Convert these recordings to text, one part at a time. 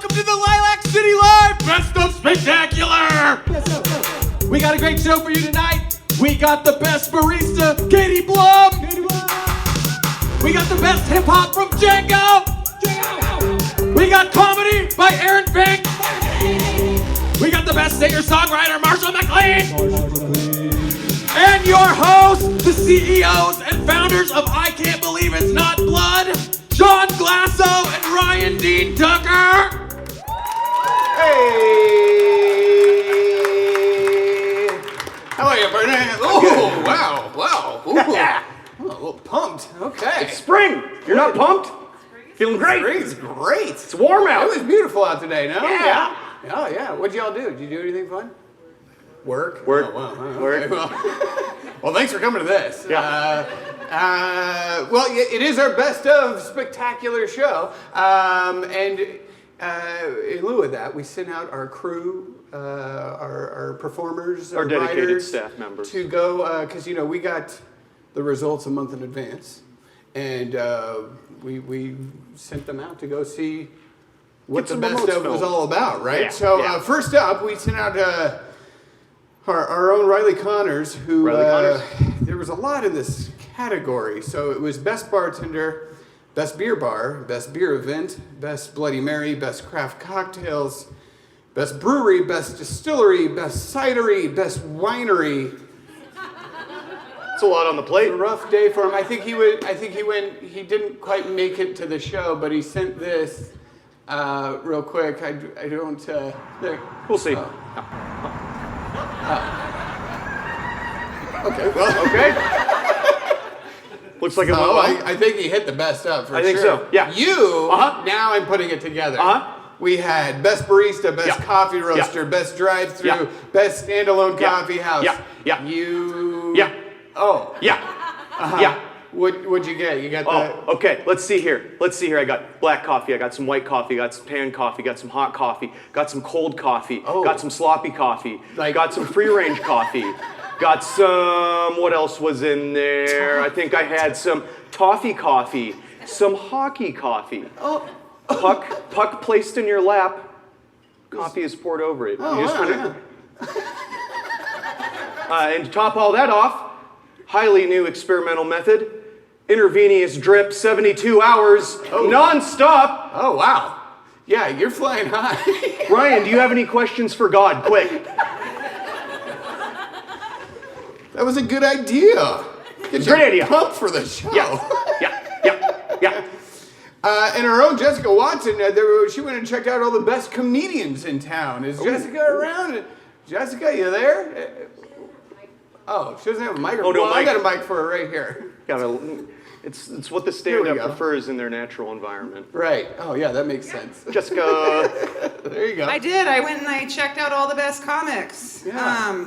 welcome to the Lilac City Live Best of Spectacular! We got a great show for you tonight. We got the best barista, Katie Blum. We got the best hip hop from Django. We got comedy by Aaron Fink. We got the best singer-songwriter, Marshall McLean. And your hosts, the CEOs and founders of I Can't Believe It's Not Blood, John Glasso and Ryan Dean Tucker. Hey! How are you, Bartender? Oh, wow. Ooh. I'm a little pumped. Okay. It's spring. You're not pumped? Feeling great. Spring's great. It's warm out. It was beautiful out today, no? Yeah. Oh, yeah. What'd y'all do? Did you do anything fun? Work. Work. Oh, wow. Work. Okay, well, thanks for coming to this. Yeah. Well, it is our best of spectacular show. And in lieu of that, we sent out our crew, our performers, Our dedicated writers staff members. to go, because, we got the results a month in advance. And we sent them out to go see what the best of was all about, right? Yeah, So yeah. first up, we sent out our own Riley Connors, who there was a lot in this category. So it was best bartender, best beer bar, best beer event, best Bloody Mary, best craft cocktails, best brewery, best distillery, best cidery, best winery. It's a lot on the plate. A rough day for him. I think he didn't quite make it to the show, but he sent this real quick. I don't there. We'll see. Okay, well, Okay. Looks like it went well. I think he hit the best up for sure. I think so, yeah. Now I'm putting it together. Uh-huh. We had best barista, best Yeah. coffee roaster, Yeah. best drive-through, Yeah. best standalone Yeah. coffee house. Yeah. Yeah. You. Yeah. Oh. Yeah. Uh-huh. Yeah. What'd you get? You got Oh, okay. Let's see here. I got black coffee. I got some white coffee. I got some pan coffee. Got some hot coffee. Got some cold coffee. Oh. Got some sloppy coffee. Like- Got some free-range coffee. Got some. What else was in there? I think I had some toffee coffee. Some hockey coffee. Oh. Puck placed in your lap. Coffee is poured over it. Oh, You just wow, kinda- and to top all that off, highly new experimental method. Intravenous drip, 72 hours, non-stop. Oh, wow. Yeah, you're flying high. Ryan, do you have any questions for God? Quick. That was a good idea. Get Great you idea. pumped for the show. Yeah. And our own Jessica Watson, she went and checked out all the best comedians in town. Is Jessica around? Jessica, you there? Oh, she doesn't have a microphone. Oh, no Well, I mic. got a mic for her right here. It's what the Here we stand-up go. prefers in their natural environment. Right. Oh, yeah, that makes sense. Jessica. There you go. I did. I went and I checked out all the best comics. Yeah.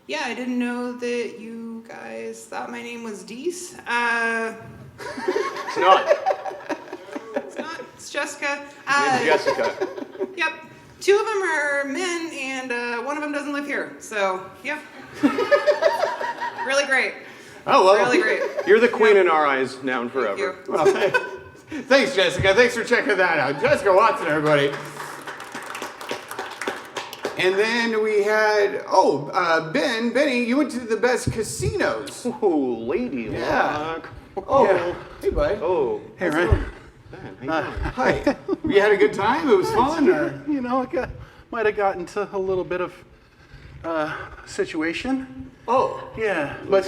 Yeah, I didn't know that you guys thought my name was Deese. It's not. It's not. It's Jessica. Name's Jessica. Yep. 2 of them are men, and one of them doesn't live here. So, yep. Really great. Oh, well. Really great. You're the queen in our eyes now and forever. Thank you. Well, thanks, Jessica. Thanks for checking that out. Jessica Watson, everybody. And then we had, Benny, you went to the best casinos. Ooh, lady Yeah. luck. Oh, hey, bud. Oh. Hey, Ryan. Ben, how you doing? Hi. You had a good time? It was fun? Or? Might have gotten into a little bit of situation. Oh, Yeah, but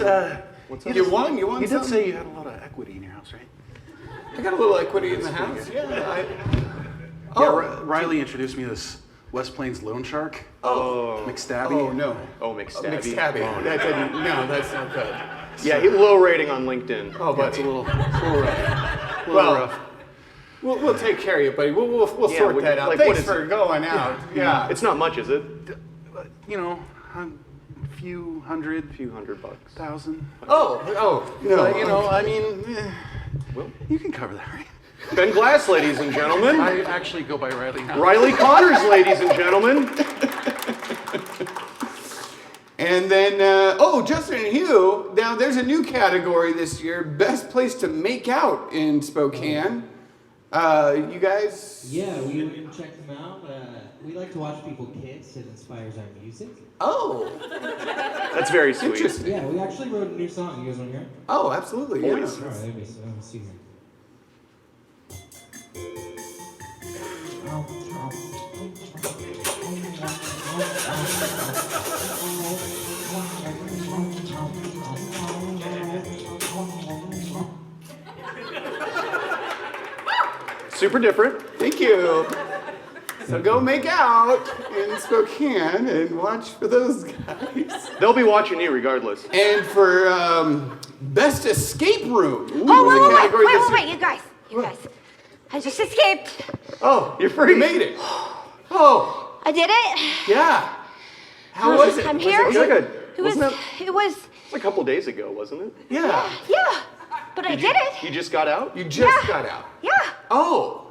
What's you won? You won you did something? say you had a lot of equity in your house, right? I got a little equity in the house. Yeah. Riley introduced me to this West Plains loan shark, Oh. McStabby. Oh, no. Oh, McStabby. McStabby. That didn't, no, that's not good. Yeah, low rating on LinkedIn. Oh, Yeah, it's buddy. a little rough. Well, rough. We'll take care of you, buddy. We'll Yeah, sort what- that out. like, what Thanks is for it? going out. Yeah. It's not much, is it? A few hundred, A few $100. No. thousand. But, Well. you can cover that, right? Ben Glass, ladies and gentlemen. I actually go by Riley now. Riley Connors, ladies and gentlemen. And then, Justin and Hugh. Now, there's a new category this year: best place to make out in Spokane. You guys? Yeah, we went and checked them out. We like to watch people kiss. It inspires our music. Oh, That's very sweet. interesting. Yeah, we actually wrote a new song. You guys want to hear it? Oh, absolutely. Yeah. All right, let me see here. Super different. Thank you. So go make out in Spokane and watch for those guys. They'll be watching you regardless. And for best escape room. Ooh, Oh, the category this wait, you guys. I just escaped. Oh, You're free. You made it. Oh, I did it. yeah. How was it? I'm Was here. it It was like good? a, It it was, was a couple days ago, wasn't it? Yeah. yeah. But I did it. You just got out? You just Yeah. got out. Yeah. Oh.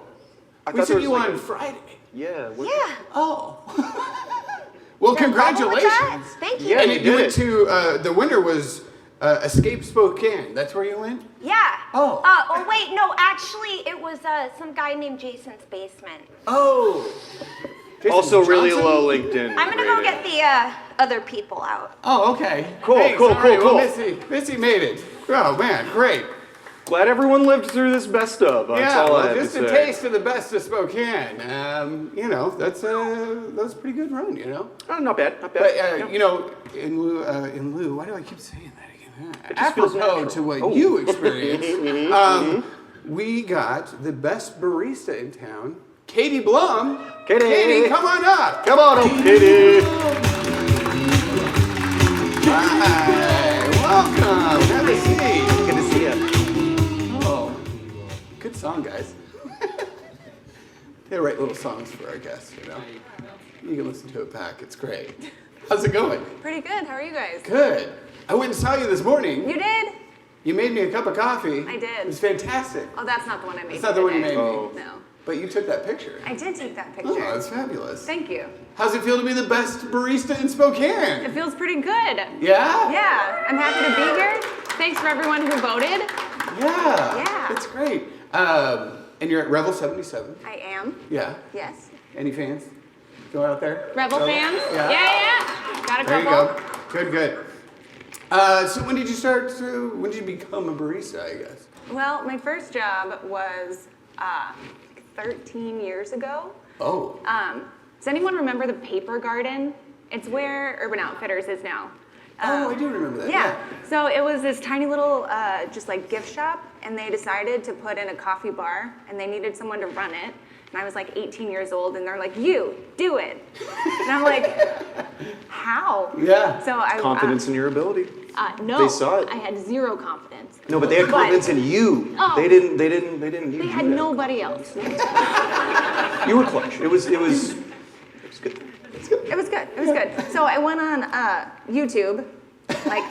I We thought there sent was you like on a- Friday. Yeah. Yeah. Oh. Well, Is there a problem with that? congratulations. Thank you. Yeah, And you you did went it. to, the winner was Escape Spokane. That's where you went? Yeah. Oh. Oh, wait, no, actually, it was some guy named Jason's basement. Oh. Jason Also really Johnson? low LinkedIn. I'm gonna go rating. get the other people out. Oh, okay. Cool, Thanks. cool, All right, cool, well, cool. Missy made it. Oh, man, great. Glad everyone lived through this best of. That's Yeah, all I well, have just to a say. taste of the best of Spokane. You know, that's a pretty good run, you know? Oh, not bad, not bad. But, Yeah. you know, in lieu, why do I keep saying that again? It just feels Apropos natural. to what Oh. you experienced, we got the best barista in town, Katie Blum. Katie. Katie, come on up. Come on, oh, Katie. Hi, welcome. Have a seat. Good to see you. Oh, good song, guys. They write little songs for our guests, you know. You can listen to it back. It's great. How's it going? Pretty good. How are you guys? Good. I went and saw you this morning. You did? You made me a cup of coffee. I did. It was fantastic. Oh, that's not the one I made. It's not the one you today. made Oh. me. No. But you took that picture. I did take that picture. Oh, that's fabulous. Thank you. How's it feel to be the best barista in Spokane? It feels pretty good. Yeah? Yeah. I'm happy to be here. Thanks for everyone who voted. Yeah. Yeah. That's great. And you're at Revel 77. I am. Yeah. Yes. Any fans? Go out there. Rebel fans? Yeah. Yeah. Got a There you couple. go. Good, good. So when did you when did you become a barista, I guess? Well, my first job was 13 years ago. Oh. Does anyone remember the Paper Garden? It's where Urban Outfitters is now. I do remember that. Yeah. So it was this tiny little, just like gift shop, and they decided to put in a coffee bar, and they needed someone to run it. And I was like 18 years old, and they're like, "You do it." And I'm like, "How?" Yeah. So I Confidence in your ability. no. They saw it. I had zero confidence. No, but they had But- confidence in you. Oh. They didn't need They you had to have nobody else. You were clutch. It was good. It was good. It was good. So I went on YouTube, like,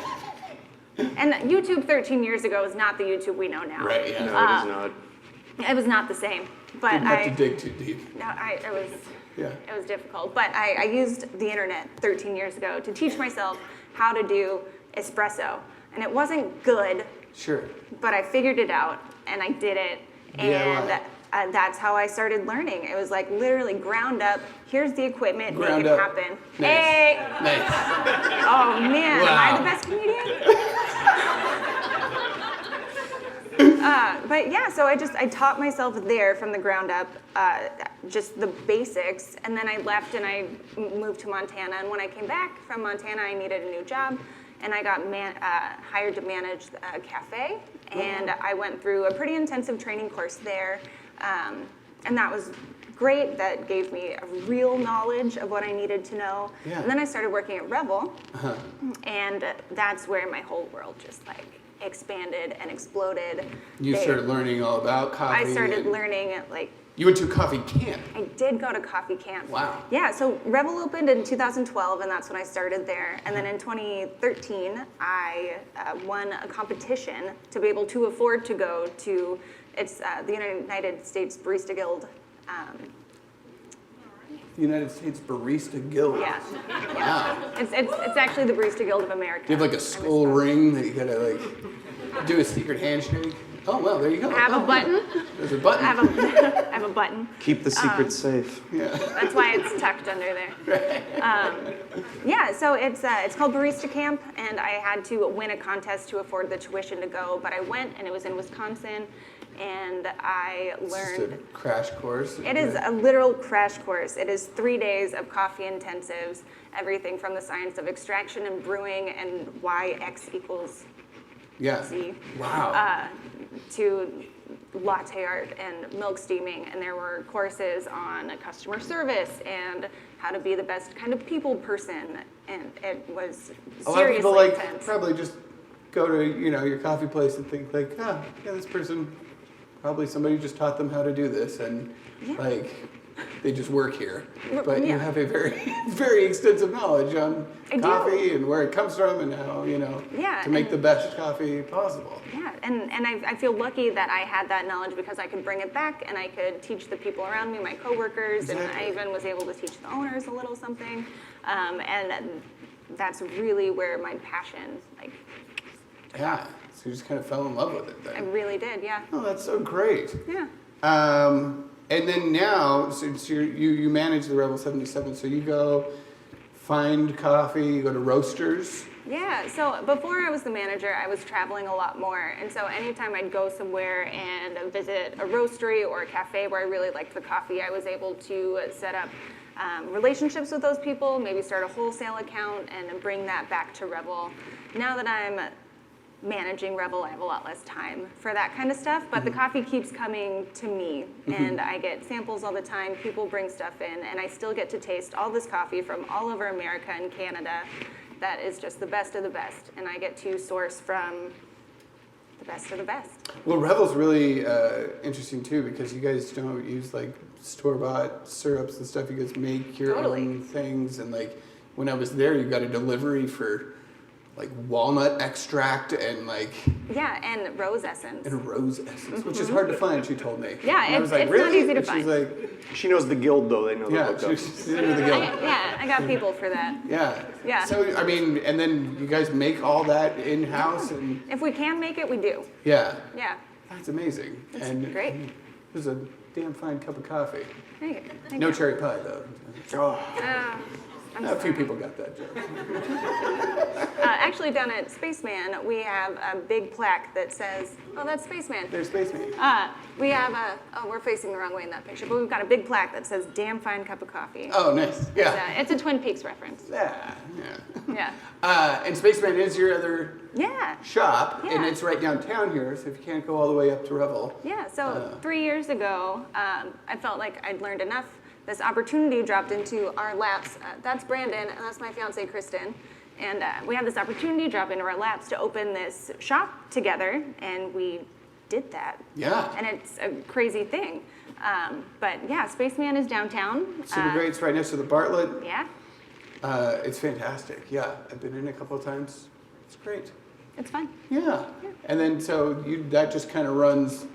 and YouTube 13 years ago is not the YouTube we know now. Right, yeah. No, it is not. It was not the same. But Didn't have to dig too deep. No, it was. Yeah. It was difficult, but I used the internet 13 years ago to teach myself how to do espresso, and it wasn't good, Sure. but I figured it out and I did it, and that's how I started learning. It was like literally ground up. Here's the equipment, Ground make it up. happen. Nice. Hey! Nice. Oh man, am I Wow. the best comedian? But yeah, so I taught myself there from the ground up, just the basics, and then I left and I moved to Montana. And when I came back from Montana, I needed a new job, and I got hired to manage a cafe. And I went through a pretty intensive training course there, and that was great. That gave me a real knowledge of what I needed to know. Yeah. And then I started working at Revel, and that's where my whole world just like expanded and exploded. You started learning all about coffee. I started and learning at like, You went to a coffee camp. I did go to coffee camp. Wow. Yeah, so Revel opened in 2012, and that's when I started there. And then in 2013, I won a competition to be able to afford to go to, it's the United States Barista Guild. United States Barista Guild. Yeah. Wow. It's actually the Barista Guild of America. Do you have like a skull ring that you gotta like do a secret handshake? Oh, well, there you go. I have a button. There's a button. I have a button. Keep the secret safe. That's why it's tucked under there. Yeah, so it's called Barista Camp, and I had to win a contest to afford the tuition to go, but I went, and it was in Wisconsin, and I learned. Just a crash course. It is a literal crash course. It is 3 days of coffee intensives, everything from the science of extraction and brewing and why X equals Z. Wow. To latte art and milk steaming, and there were courses on customer service and how to be the best kind of people person, and it was A lot of people seriously intense. probably just go to your coffee place and think like, yeah, this person probably somebody just taught them how to do this, and they just work here. But you have a very, very extensive knowledge on coffee and where it comes from and how, to make the best coffee possible. Yeah, and I feel lucky that I had that knowledge because I could bring it back and I could teach the people around me, my coworkers, and I even was able to teach the owners a little something. And that's really where my passion, Yeah, so you just kind of fell in love with it then. I really did, yeah. Oh, that's so great. Yeah. And then now, since you manage the Rebel 77, so you go find coffee, you go to roasters. Yeah, so before I was the manager, I was traveling a lot more. And so anytime I'd go somewhere and visit a roastery or a cafe where I really liked the coffee, I was able to set up relationships with those people, maybe start a wholesale account and bring that back to Rebel. Now that I'm managing Rebel, I have a lot less time for that kind of stuff, but the coffee keeps coming to me, and I get samples all the time. People bring stuff in, and I still get to taste all this coffee from all over America and Canada that is just the best of the best, and I get to source from the best of the best. Well, Rebel's really interesting too, because you guys don't use store-bought syrups and stuff. You guys make your own things, and when I was there, you got a delivery for walnut extract and and rose essence. Which is hard to find, she told me. Yeah, and I was it's really? not easy to and find. She's like, She knows the guild, though. They know the hookup. she's into the guild. I got people for that. Yeah. So and then you guys make all that in house, and If we can make it, we do. yeah, Yeah. that's amazing. It's great. It was a damn fine cup of coffee. Thank you. No cherry pie though. I'm A few people got that joke. Actually, down at Spaceman, we have a big plaque that says, "Oh, that's Spaceman." There's Spaceman. We have we're facing the wrong way in that picture, but we've got a big plaque that says, "Damn fine cup of coffee." Oh, nice. Yeah. It's a Twin Peaks reference. Yeah. Yeah. And Spaceman is your other shop, and Yeah. it's right downtown here, so if you can't go all the way up to Revel. Yeah, so 3 years ago, I felt like I'd learned enough. This opportunity dropped into our laps. That's Brandon, and that's my fiance, Kristen. And we had this opportunity drop into our laps to open this shop together, and we did that. Yeah. And it's a crazy thing. But yeah, Spaceman is downtown. Super great. It's right next to the Bartlett. Yeah. It's fantastic. Yeah, I've been in a couple of times. It's great. It's fun. Yeah. And then so that just kind of runs.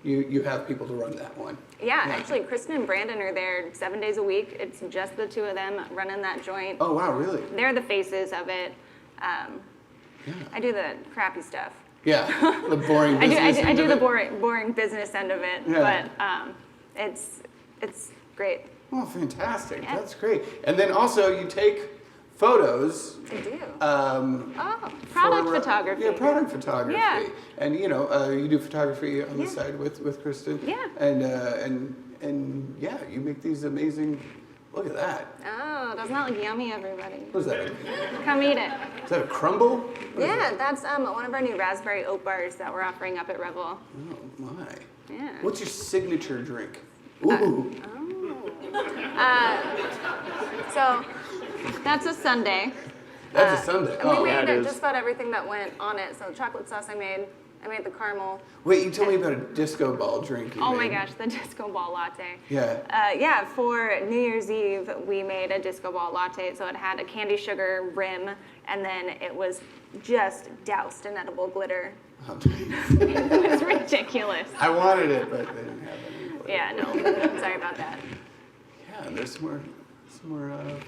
You have people to run that one. Yeah, actually, Kristen and Brandon are there 7 days a week. It's just the two of them running that joint. Oh wow, really? They're the faces of it. I do the crappy stuff. Yeah, the boring business. I do the boring business end of it, but it's great. Oh, fantastic! Yeah. That's great. And then also you take photos. I do. for, Product photography. Yeah, product photography. Yeah. And you do photography on the side with Kristen. Yeah. And yeah, you make these amazing. Look at that. Oh, doesn't that look yummy, everybody? What is that? Come eat it. Is that a crumble? Yeah, that's one of our new raspberry oat bars that we're offering up at Revel. Oh my. Yeah. What's your signature drink? Ooh. So that's a sundae. That's a sundae. And Oh, we made it is. just about everything that went on it. So chocolate sauce I made the caramel. Wait, you told me about a disco ball drink. You Oh made. my gosh, the disco ball latte. Yeah. For New Year's Eve, we made a disco ball latte. So it had a candy sugar rim, and then it was just doused in edible glitter. It was ridiculous. I wanted it, but they didn't have any. Yeah, no, sorry about that. Yeah, there's some more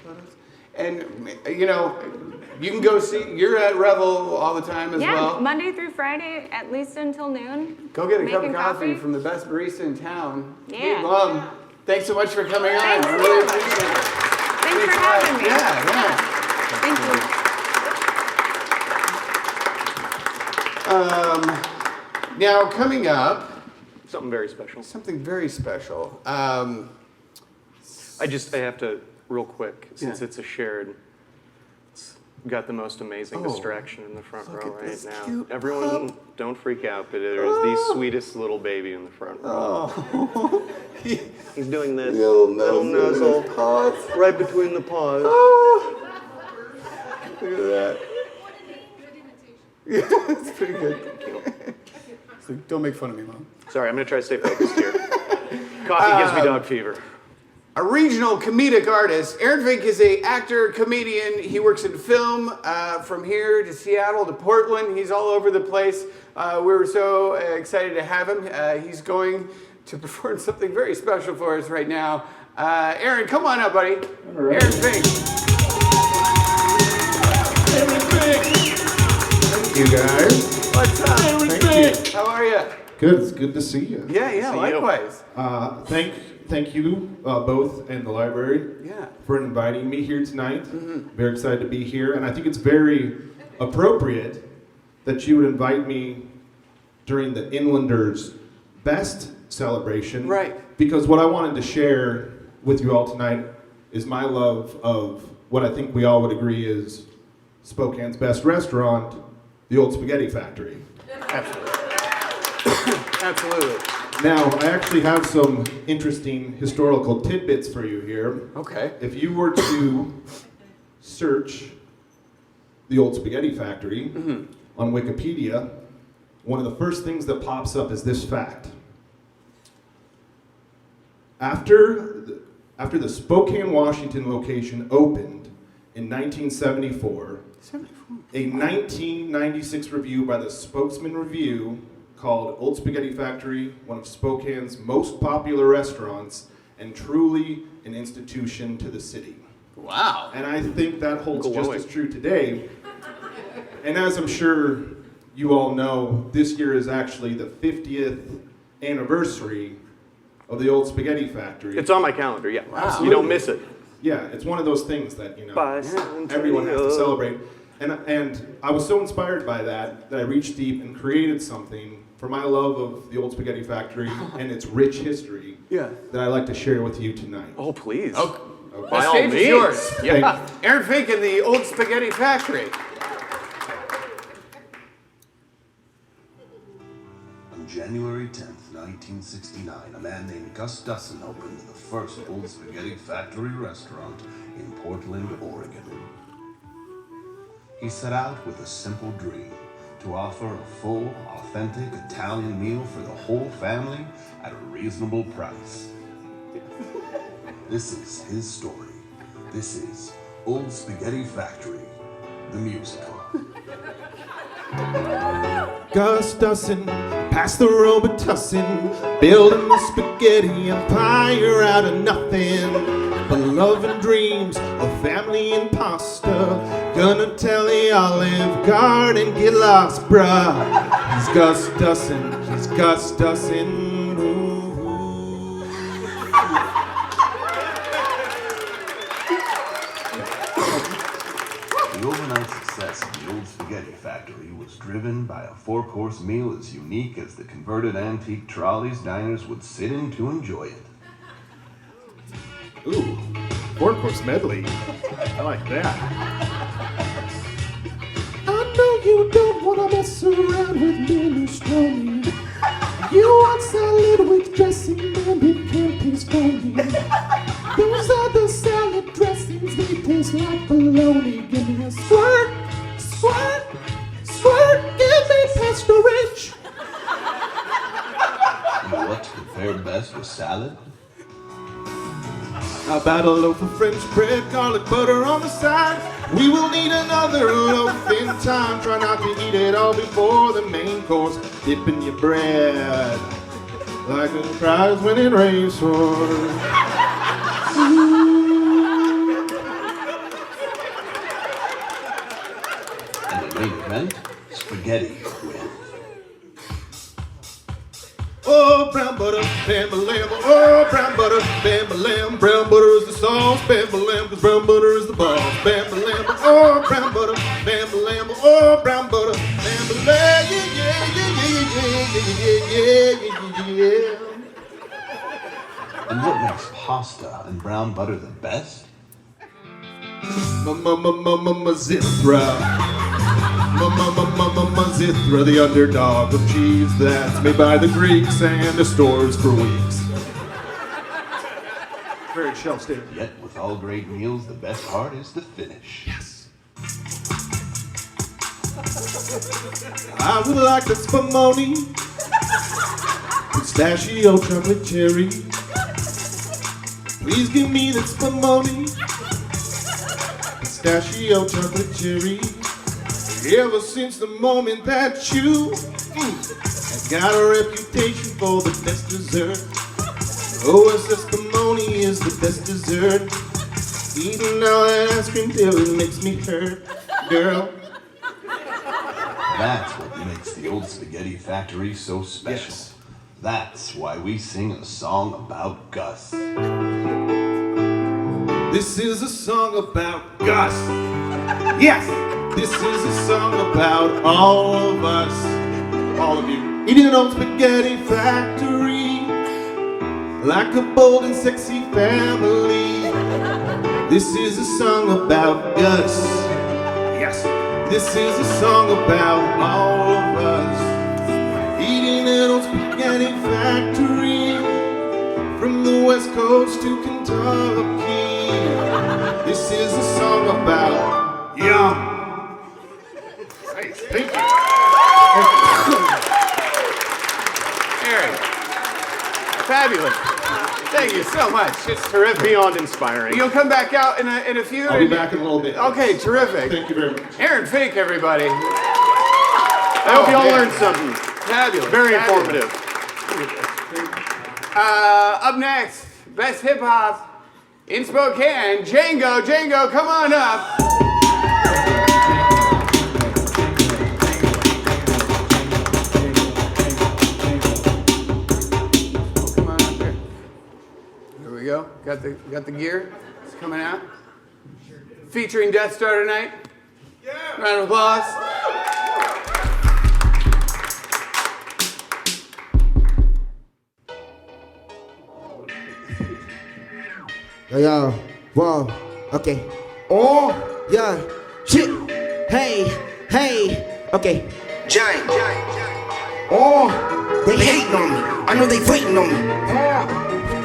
photos. And, you know, you can go see, you're at Revel all the time as Yeah, well. Monday through Friday, at least until noon. Go get a cup of Making coffee from the best barista in town. Yeah. Hey, Blum, thanks so much for coming on. Thanks. I really appreciate it. Thanks for having me. Yeah. Thank you. Now, coming up, Something very special. something very special. I have to, real quick, since Yeah. it's a shared, it's got the most amazing Oh, distraction in the front look row at right this now. cute Everyone, don't freak out, but there's the sweetest little baby in the front row. Oh, He's doing this little little nuzzle. nuzzle right between the paws. Oh, look at that. Yeah, that's pretty good. So don't make fun of me, Mom. Sorry, I'm gonna try to stay focused here. Coffee gives me dog fever. A regional comedic artist. Aaron Fink is an actor, comedian. He works in film from here to Seattle to Portland. He's all over the place. We're so excited to have him. He's going to perform something very special for us right now. Aaron, come on up, buddy. Right. Aaron Fink. Aaron Fink. Thank you, guys. What's up? Aaron Thank Fink. you. How are you? Good. It's good to see you. Yeah, See you. likewise. Thank you both and the library Yeah. for inviting me here tonight. Very excited to be here, and I think it's very appropriate that you would invite me during the Inlanders Best celebration. Right. Because what I wanted to share with you all tonight is my love of what I think we all would agree is Spokane's best restaurant, the Old Spaghetti Factory. Absolutely. Absolutely. Now, I actually have some interesting historical tidbits for you here. Okay. If you were to search the Old Spaghetti Factory on Wikipedia, one of the first things that pops up is this fact. After the Spokane, Washington location opened in 1974, a 1996 review by the Spokesman Review called Old Spaghetti Factory one of Spokane's most popular restaurants and truly an institution to the city. Wow. And I think that holds just Glowing. as true today. And as I'm sure you all know, this year is actually the 50th anniversary of the Old Spaghetti Factory. It's on my calendar, yeah. Wow. You don't miss it. Yeah, it's one of those things that, you know, Bicentennial. everyone has to celebrate. And I was so inspired by that I reached deep and created something for my love of the Old Spaghetti Factory and its rich history Yeah. that I'd like to share with you tonight. Oh, please. Okay. By The all stage is means. yours. Yeah. Aaron Fink in the Old Spaghetti Factory. On January 10th, 1969, a man named Gus Dussin opened the first Old Spaghetti Factory restaurant in Portland, Oregon. He set out with a simple dream: to offer a full, authentic Italian meal for the whole family at a reasonable price. This is his story. This is Old Spaghetti Factory, the musical. Gus Dussin, pass the Robitussin, building the spaghetti empire out of nothing. But love and dreams of family and pasta, gonna tell the Olive Garden, get lost, bruh. He's Gus Dussin, he's Gus Dussin. Ooh. The overnight success of the Old Spaghetti Factory was driven by a four-course meal as unique as the converted antique trolleys diners would sit in to enjoy it. Ooh, four-course medley. I like that. I know you don't want to mess around with minestrone. You want salad with dressing and it can't taste phony. Those are the salad dressings, they taste like bologna. Give me a squirt, squirt, squirt, give me pesto rich. You know what to compare best with salad? How about a loaf of French bread, garlic butter on the side? We will need another loaf in time. Try not to eat it all before the main course. Dipping your bread like a prize-winning racehorse. prevent spaghetti with. Oh, brown butter, bam-a-lam. Oh, brown butter, bam-a-lam. Brown butter is the sauce, bam-a-lam, because brown butter is the boss. Bam-a-lam. Oh, brown butter, bam-a-lam. Oh, brown butter, bam-a-lam. Yeah, yeah, yeah, yeah, yeah, yeah, yeah, yeah. And what makes pasta and brown butter the best? Zithra. Zithra, the underdog of cheese that's made by the Greeks and the stores for weeks. Very shelf stable. Yet, with all great meals, the best part is the finish. Yes. I would like the spumoni, pistachio, chocolate cherry. Please give me the spumoni, pistachio, chocolate cherry. Ever since the moment that you have got a reputation for the best dessert. OSS spumoni is the best dessert. Eating all that ice cream till it makes me hurt, girl. That's what makes the old spaghetti factory so special. Yes. That's why we sing a song about Gus. This is a song about Gus. Yes! This is a song about all of us, all of you. Eating an old spaghetti factory, like a bold and sexy family. This is a song about Gus. Yes. This is a song about all of us. Eating an old spaghetti factory, from the West Coast to Kentucky. This is a song about yum. Thank you. Aaron, fabulous. Thank you so much. It's terrific. Beyond inspiring. You'll come back out in a few. I'll be back in a little bit. Okay, terrific. Thank you very much. Aaron Fink, everybody. I hope you all learned something. Fabulous. Very fabulous. informative. Up next, best hip hop in Spokane. Django, Django, come on up. Come on up here. Here we go. Got the gear. It's coming out. Featuring Death Star tonight. Yeah. Round of applause. Yo, whoa, okay. Oh, yeah, shit. Hey, okay. Giant. Oh, they hating on me. I know they waiting on me.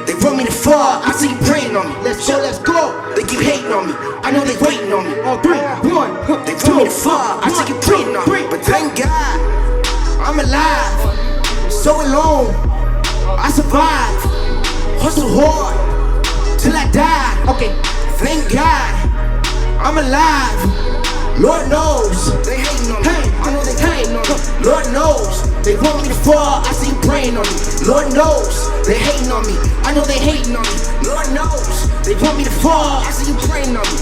They want me to fall. I see you praying on me. Let's go. They keep hating on me. I know they waiting on me. 3, 1. They want me to fall. I see you praying on me. But thank God, I'm alive. So alone, I survive. Hustle hard till I die. Okay, thank God, I'm alive. Lord knows they hating on me. Hey, I know they hating on me. Lord knows they want me to fall. I see you praying on me. Lord knows they hating on me. I know they hating on me. Lord knows they want me to fall. I see you praying on me.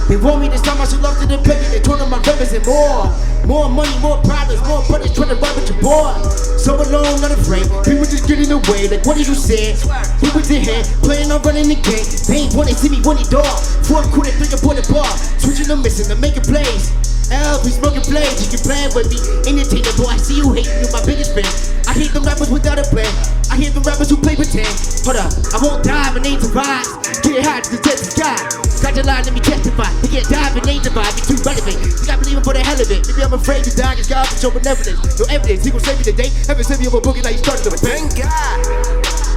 They want me to stop my love to the paper. They turn on my rappers and more money, more problems, more brothers trying to ride with your boy. So alone, not afraid. People just get in the way. Like what did you say? People in hand, playing on running the game. They ain't wanna see me win it dog. 4 quarter, 3 aboard the bar. Switching the missing, I'm making plays. LB smoking plays, you can play with me. Entertainer, boy, I see you hating, you're my biggest fan. I hate the rappers without a plan. I hate the rappers who play pretend. Hold up, I won't die, my name's Rise. Get high to the test of sky. Got your line, let me testify. They can't die, but name's divide. Be too relevant. You gotta believe it for the hell of it. Maybe I'm afraid to die, cause God can show benevolence. No evidence, he gon' save me today. Haven't sent me up a boogie like he started with. Thank God,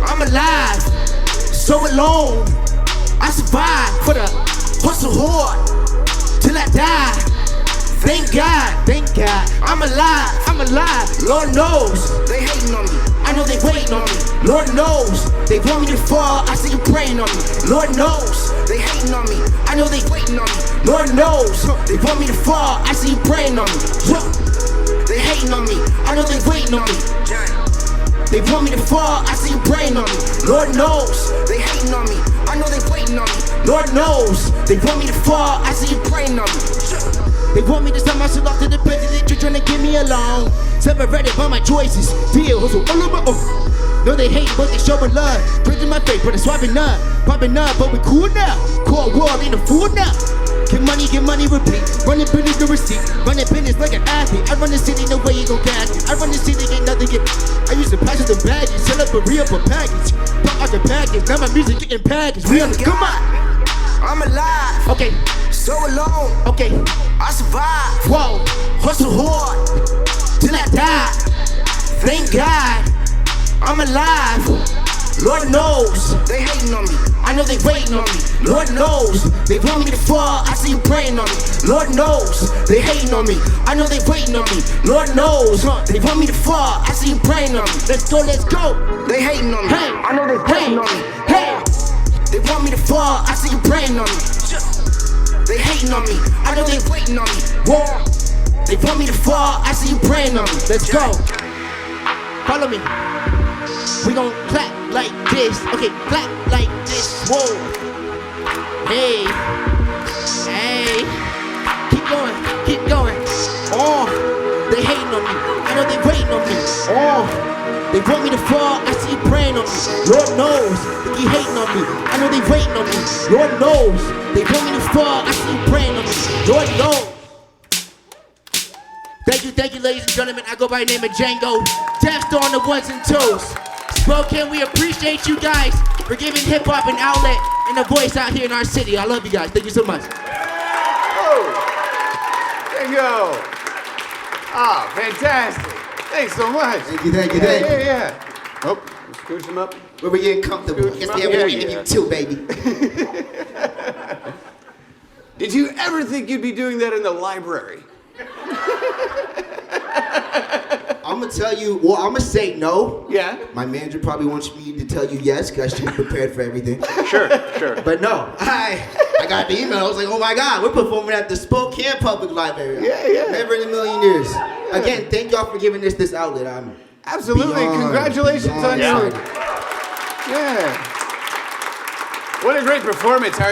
I'm alive. So alone, I survive for the hustle hard till I die. Thank God, I'm alive. Lord knows they hating on me. I know they waiting on me. Lord knows they want me to fall. I see you praying on me. Lord knows they hating on me. I know they waiting on me. Lord knows they want me to fall. I see you praying on me. They hating on me. I know they waiting on me. They want me to fall. I see you praying on me. Lord knows they hating on me. I know they waiting on me. Lord knows they want me to fall. I see you praying on me. They want me to sell my shit off to the president, you're trying to get me along. Separated by my choices, deal, hustle all of my own. No, they hate, but they showing love. Bridging my faith, but they swapping up. Popping up, but we cool now. Cold war, ain't a fool now. Get money, repeat. Running business, no receipt. Running business like an athlete. I run the city, no way you gon' catch me. I run the city, ain't nothing get. I used to pass the baggage, sell up a real for package. Pop out the package, now my music getting packaged. We on the come on. I'm alive. Okay. So alone. Okay. I survive. Whoa. Hustle hard Till I die. Thank God. I'm alive. Lord knows they hating on me. I know they waiting on me. Lord knows they want me to fall. I see you praying on me. Lord knows they hating on me. I know they waiting on me. Lord knows they want me to fall. I see you praying on me. Let's go, let's go. They hating on me. Hey, I know they hating on me. Hey, they want me to fall. I see you praying on me. They hating on me. I know they waiting on me. War. They want me to fall. I see you praying on me. Let's go. Follow me. We gon' clap like this. Okay, clap like this. Whoa. Hey. Hey. Keep going. Keep going. Oh. They hating on me. I know they waiting on me. Oh. They want me to fall. I see you praying on me. Lord knows. They keep hating on me. I know they waiting on me. Lord knows. They want me to fall. I see you praying on me. Lord knows. Thank you, ladies and gentlemen. I go by the name of Django. Dexter on the ones and twos. Spokane, we appreciate you guys for giving hip hop an outlet and a voice out here in our city. I love you guys. Thank you so much. Oh, there you go. Ah, fantastic. Thanks so much. Thank you. Yeah. Oh, let's scooch them up. Where we're getting comfortable. Guess they have an interview too, baby. Did you ever think you'd be doing that in the library? I'm gonna tell you, well, I'm gonna say no. Yeah. My manager probably wants me to tell you yes, because I should be prepared for everything. Sure. But no, I got the email. I was like, oh my God, we're performing at the Spokane Public Library. Yeah. Never in a million years. Again, thank y'all for giving this outlet. I'm absolutely. Congratulations on your. Yeah. What a great performance. Are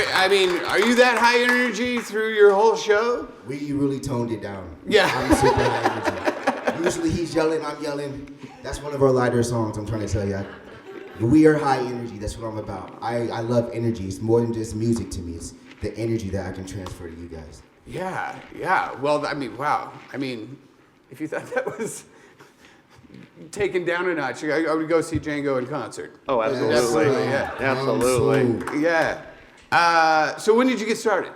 you that high energy through your whole show? We really toned it down. Yeah. I'm super high energy. Usually he's yelling, I'm yelling. That's one of our lighter songs, I'm trying to tell you. We are high energy, that's what I'm about. I love energy. It's more than just music to me. It's the energy that I can transfer to you guys. Yeah. Well, wow. If you thought that was taken down a notch, I would go see Django in concert. Oh, absolutely. Yeah. Absolutely. Yeah. So when did you get started?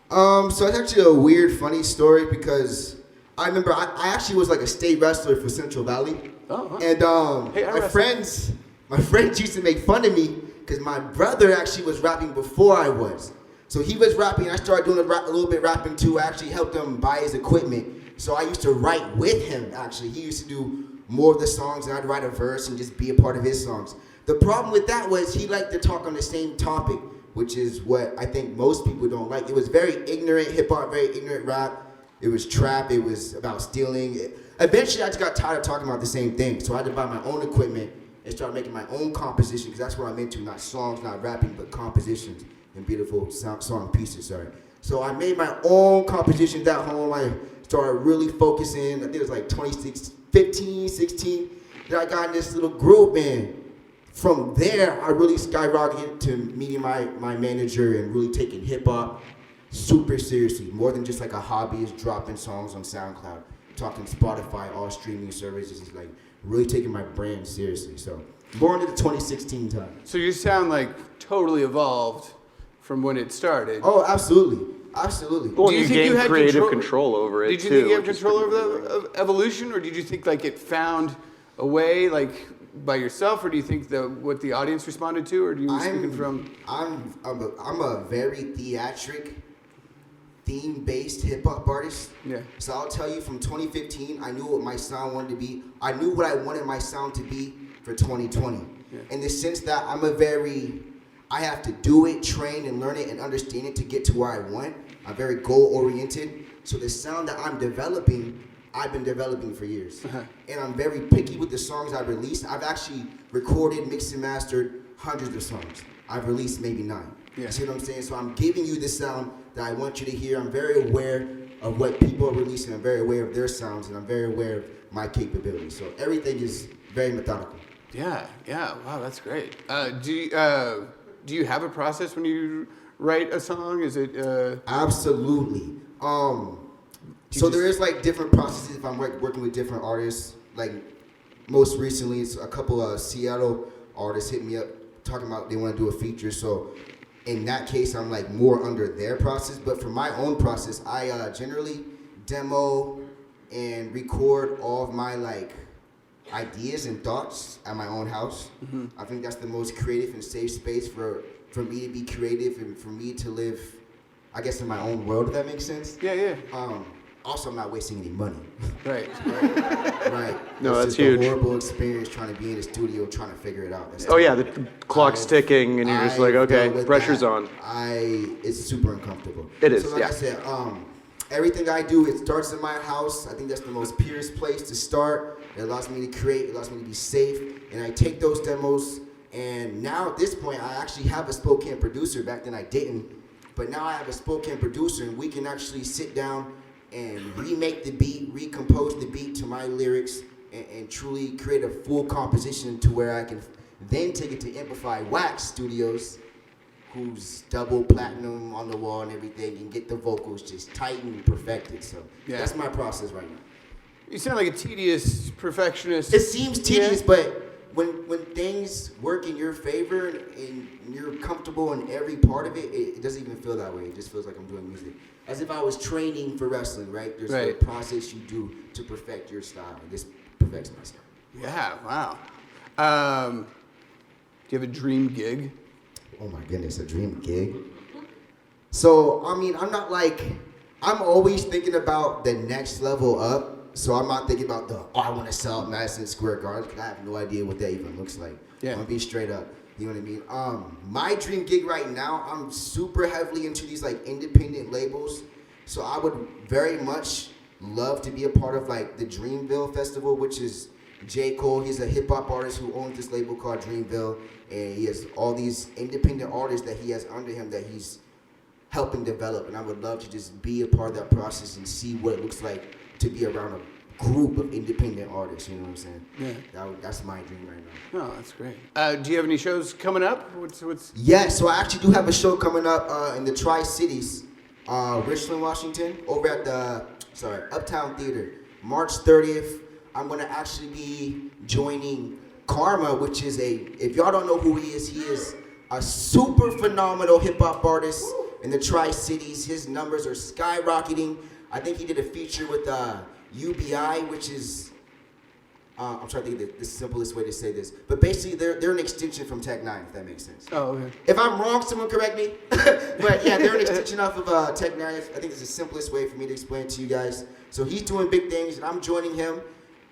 So it's actually a weird, funny story because I remember I actually was like a state wrestler for Central Valley. Oh, huh. And Hey, my friends used to make fun of me because my brother actually was rapping before I was. So he was rapping, I started doing a little bit rapping too. I actually helped him buy his equipment. So I used to write with him, actually. He used to do more of the songs, and I'd write a verse and just be a part of his songs. The problem with that was he liked to talk on the same topic, which is what I think most people don't like. It was very ignorant hip-hop, very ignorant rap. It was trap, it was about stealing. Eventually, I just got tired of talking about the same thing, so I had to buy my own equipment and start making my own composition, because that's what I'm into, not songs, not rapping, but compositions and beautiful song pieces, So I made my own compositions at home. I started really focusing. I think it was like 15, 16, that I got in this little group, and from there, I really skyrocketed to meeting my manager and really taking hip-hop super seriously, more than just like a hobbyist dropping songs on SoundCloud, talking Spotify, all streaming services, it's like really taking my brand seriously. So more into the 2016 time. So you sound like totally evolved from when it started. Oh, absolutely. Well, Do you you think you gained had creative control over it, Did you too, think you had which is control pretty over the evolution, or did you think like it found a way, like by yourself, or do you think what the audience responded to, or do you speaking from? I'm a very theatric, theme-based hip-hop artist. Yeah. So I'll tell you, from 2015, I knew what my sound wanted to be. I knew what I wanted my sound to be for 2020. Yeah. In the sense that I have to do it, train, and learn it, and understand it to get to where I want. I'm very goal-oriented. So the sound that I'm developing, I've been developing for years. And I'm very picky with the songs I release. I've actually recorded, mixed, and mastered hundreds of songs. I've released maybe 9. Yeah. You see what I'm saying? So I'm giving you the sound that I want you to hear. I'm very aware of what people are releasing. I'm very aware of their sounds, and I'm very aware of my capabilities. So everything is very methodical. Yeah. Wow, that's great. Do you have a process when you write a song? Is it? Absolutely. So there is like different processes if I'm working with different artists. Like most recently, it's a couple of Seattle artists hit me up talking about they want to do a feature. So in that case, I'm like more under their process. But for my own process, I generally demo and record all of my like ideas and thoughts at my own house. Mm-hmm. I think that's the most creative and safe space for me to be creative and for me to live, I guess, in my own world, if that makes sense. Yeah. Also, I'm not wasting any money. Right. No, that's just huge. A horrible experience trying to be in the studio trying to figure it out. That's The clock's ticking, and you're just like, okay, pressure's on. It's super uncomfortable. It is, so like I said, everything I do, it starts in my house. I think that's the most purest place to start. It allows me to create, it allows me to be safe, and I take those demos, and now at this point, I actually have a Spokane producer. Back then I didn't, but now I have a Spokane producer, and we can actually sit down and remake the beat, recompose the beat to my lyrics, and truly create a full composition to where I can then take it to Amplify Wax Studios, who's double platinum on the wall and everything, and get the vocals just tight and perfected. So that's my process right now. You sound like a tedious perfectionist. It seems tedious, but when things work in your favor and you're comfortable in every part of it, it doesn't even feel that way. It just feels like I'm doing music. As if I was training for wrestling, right? There's a process you do to perfect your style, and this perfects my style. Yeah, wow. Do you have a dream gig? Oh my goodness, a dream gig? So, I mean, I'm always thinking about the next level up. So I'm not thinking about I want to sell at Madison Square Garden, because I have no idea what that even looks like. Yeah. I'm gonna be straight up. You know what I mean? My dream gig right now, I'm super heavily into these like independent labels. So I would very much love to be a part of like the Dreamville Festival, which is J. Cole. He's a hip hop artist who owns this label called Dreamville, and he has all these independent artists that he has under him that he's helping develop. And I would love to just be a part of that process and see what it looks like to be around a group of independent artists, you know what I'm saying? Yeah. That's my dream right now. Oh, that's great. Do you have any shows coming up? Yeah, so I actually do have a show coming up in the Tri-Cities, Richland, Washington, over at the Uptown Theater. March 30th, I'm gonna actually be joining Karma, which is if y'all don't know who he is a super phenomenal hip hop artist in the Tri-Cities. His numbers are skyrocketing. I think he did a feature with UBI, which is, I'm trying to think of the simplest way to say this, but basically they're an extension from Tech 9, if that makes sense. Oh, okay. If I'm wrong, someone correct me. But yeah, they're an extension off of Tech 9. I think it's the simplest way for me to explain it to you guys. So he's doing big things, and I'm joining him.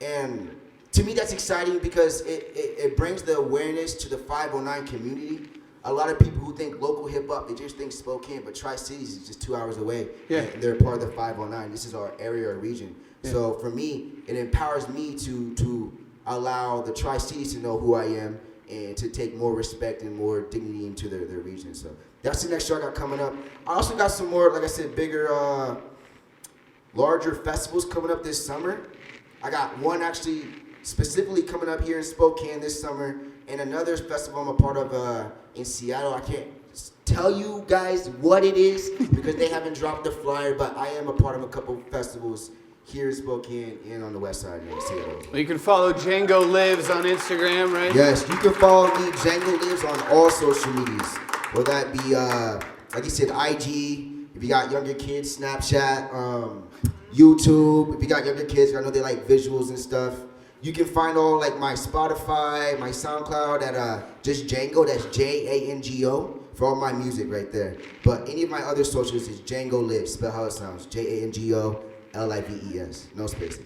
And to me, that's exciting because it brings the awareness to the 509 community. A lot of people who think local hip-hop, they just think Spokane, but Tri-Cities is just 2 hours away. Yeah. And they're part of the 509. This is our area or region. Yeah. So for me, it empowers me to allow the Tri-Cities to know who I am and to take more respect and more dignity into their region. So that's the next show I got coming up. I also got some more, like I said, bigger, larger festivals coming up this summer. I got one actually specifically coming up here in Spokane this summer, and another festival I'm a part of in Seattle. I can't tell you guys what it is because they haven't dropped the flyer, but I am a part of a couple festivals here in Spokane and on the west side in Seattle. Well, you can follow Django Lives on Instagram, right? Yes, you can follow me, Django Lives, on all social medias. Will that be, like you said, IG, if you got younger kids, Snapchat, YouTube. If you got younger kids, I know they like visuals and stuff. You can find all like my Spotify, my SoundCloud at just Django, that's Jango, for all my music right there. But any of my other socials is Django Lives, spell how it sounds, Jango Lives, no spaces.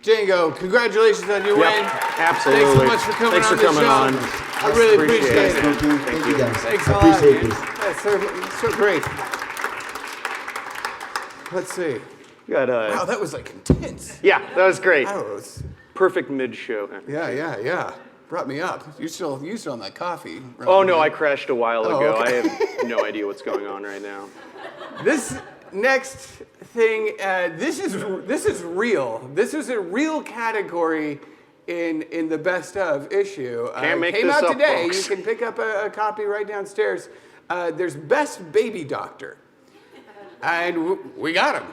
Django, congratulations on your win. Absolutely. Thanks so much for coming Thanks on for coming on. I really appreciate it. Thank you guys. Thanks a I lot. appreciate this. That's so great. Let's see. Wow, that was like intense. Yeah, that was great. That was perfect mid-show. Yeah. Brought me up. You still on that coffee? Oh no, I crashed a while ago. Okay. I have no idea what's going on right now. This next thing. This is real. This is a real category in the best of issue. Can't make came this out up, today. folks. You can pick up a copy right downstairs. There's Best Baby Doctor, and we got him.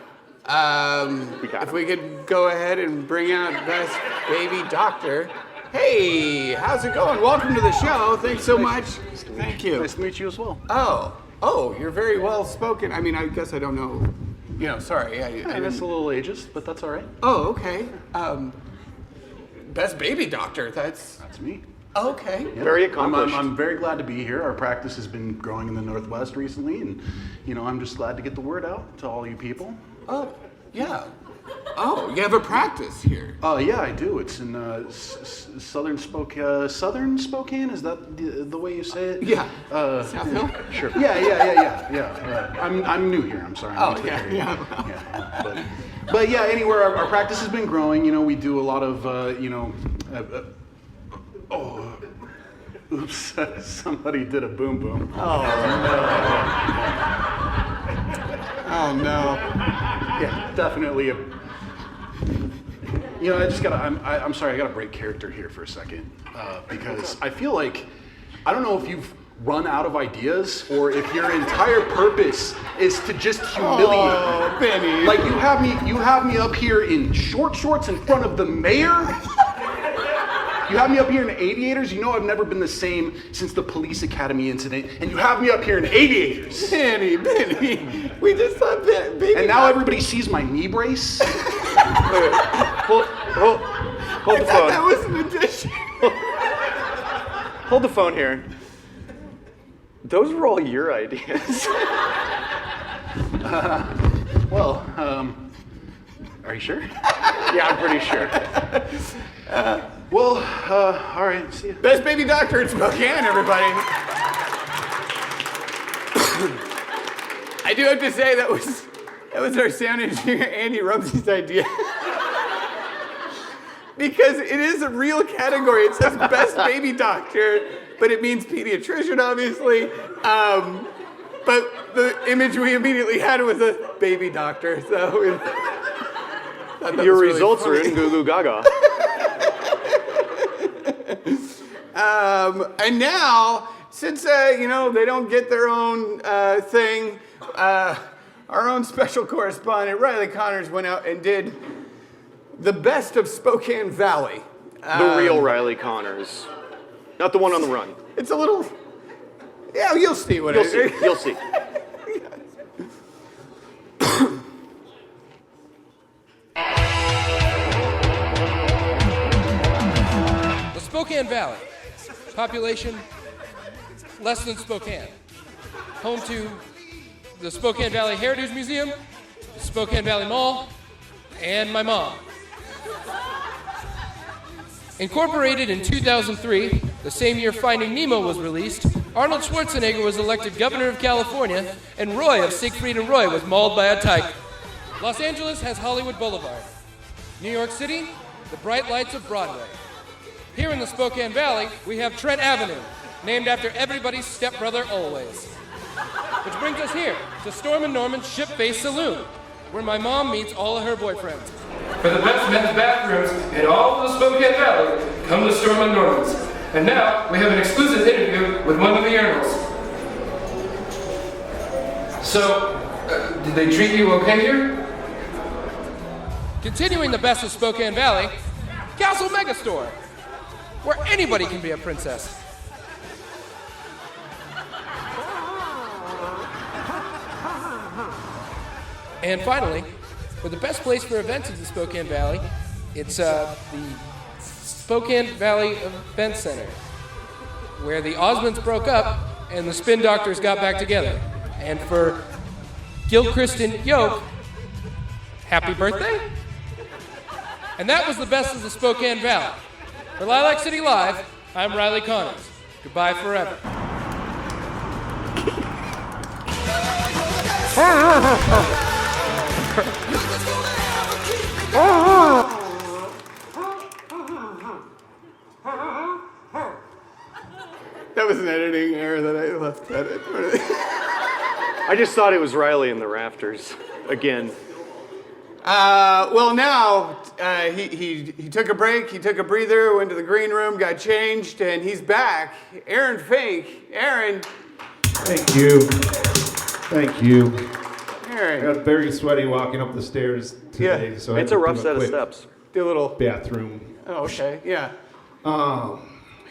If we could go ahead and bring out Best Baby Doctor. Hey, how's it going? Welcome to the show. Thanks so much. Thank you. Nice to meet you as well. Oh, you're very well spoken. I mean, I guess I don't know. Sorry. Yeah, that's a little ageist, but that's all right. Oh, okay. Best Baby Doctor. That's me. Okay. Yeah. Very accomplished. I'm very glad to be here. Our practice has been growing in the Northwest recently, and I'm just glad to get the word out to all you people. Oh, yeah. Oh, you have a practice here. Yeah, I do. It's in southern Spokane. Southern Spokane? Is that the way you say it? Yeah. South Hill? Sure. Yeah. I'm new here. I'm sorry. I'm yeah. But yeah. Anywhere our practice has been growing. We do a lot of oops! Somebody did a boom boom. Oh no. Yeah, definitely I'm sorry, I gotta break character here for a second, because I feel like, I don't know if you've run out of ideas or if your entire purpose is to just humiliate me. Oh, Benny. Like you have me up here in short shorts in front of the mayor. You have me up here in aviators. I've never been the same since the police academy incident, and you have me up here in aviators. Benny, we just thought baby. And now everybody sees my knee brace. Hold the phone. That was an addition. Hold the phone here. Those were all your ideas. Are you sure? Yeah, I'm pretty sure. All right, see you. Best Baby Doctor in Spokane, everybody. I do have to say that was our sound engineer Andy Rumsey's idea. Because it is a real category. It says Best Baby Doctor, but it means pediatrician, obviously. But the image we immediately had was a baby doctor, so your results are in Goo Goo Gaga. And now, since they don't get their own thing, our own special correspondent Riley Connors went out and did the best of Spokane Valley. The real Riley Connors, not the one on the run. It's a little. Yeah, you'll see what it is. You'll see. The Spokane Valley. Population less than Spokane. Home to the Spokane Valley Heritage Museum, the Spokane Valley Mall, and my mom. Incorporated in 2003, the same year Finding Nemo was released, Arnold Schwarzenegger was elected governor of California, and Roy of Siegfried and Roy was mauled by a tiger. Los Angeles has Hollywood Boulevard. New York City, the bright lights of Broadway. Here in the Spokane Valley, we have Trent Avenue, named after everybody's stepbrother always. Which brings us here, to Storm and Norman's Ship-Face Saloon, where my mom meets all of her boyfriends. For the best men's bathrooms in all of the Spokane Valley, come to Storm and Norman's. And now, we have an exclusive interview with one of the urinals. So, did they treat you okay here? Continuing the best of Spokane Valley, Castle Megastore, where anybody can be a princess. And finally, for the best place for events in the Spokane Valley, it's the Spokane Valley Event Center, where the Osmonds broke up and the Spin Doctors got back together. And for Gilchrist and Yoke, happy birthday. And that was the best of the Spokane Valley. For Lilac City Live, I'm Riley Connors. Goodbye forever. That was an editing error that I left that in. I just thought it was Riley in the rafters again. Well, now he took a break, he took a breather, went to the green room, got changed, and he's back. Aaron Fink. Aaron. Thank you. Thank you. Aaron. I got very sweaty walking up the stairs today, Yeah. so I It's had a to rough do set of quick steps. Do a little. bathroom. Oh, okay. Yeah.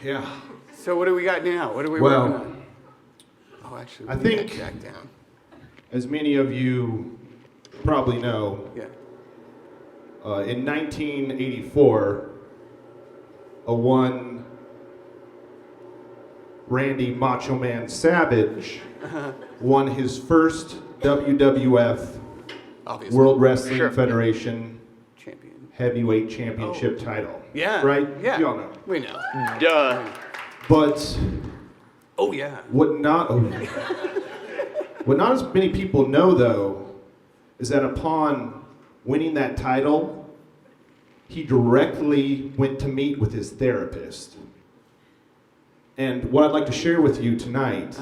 Yeah. So what do we got now? What are we Well, working on? Oh, actually, I we think- got Jack down. As many of you probably know, Yeah. in 1984, one Randy Macho Man Savage won his first WWF Obviously. World Wrestling Sure. Federation Champion. Heavyweight Championship title. Yeah. Right? Yeah. You all know. We know. Duh. But Oh, yeah. what not as many people know, though, is that upon winning that title, he directly went to meet with his therapist. And what I'd like to share with you tonight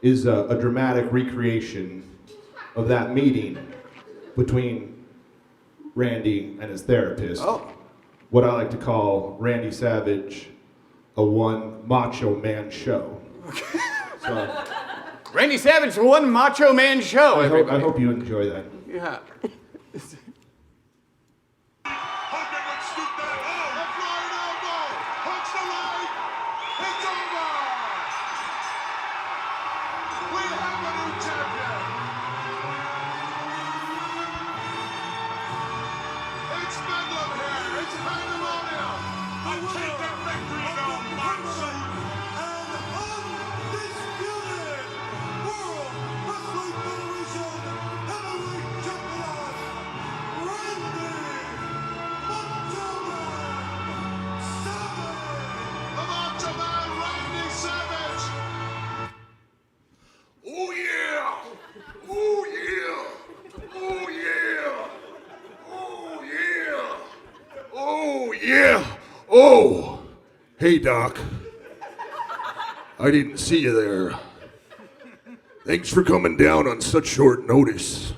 is a dramatic recreation of that meeting between Randy and his therapist. Oh. What I like to call Randy Savage, a one macho man show. So, Randy Savage, the one Macho Man show. I hope you enjoy that. Yeah. Oh yeah! Oh yeah! Oh yeah! Oh yeah! Oh yeah! Oh! Hey Doc. I didn't see you there. Thanks for coming down on such short notice.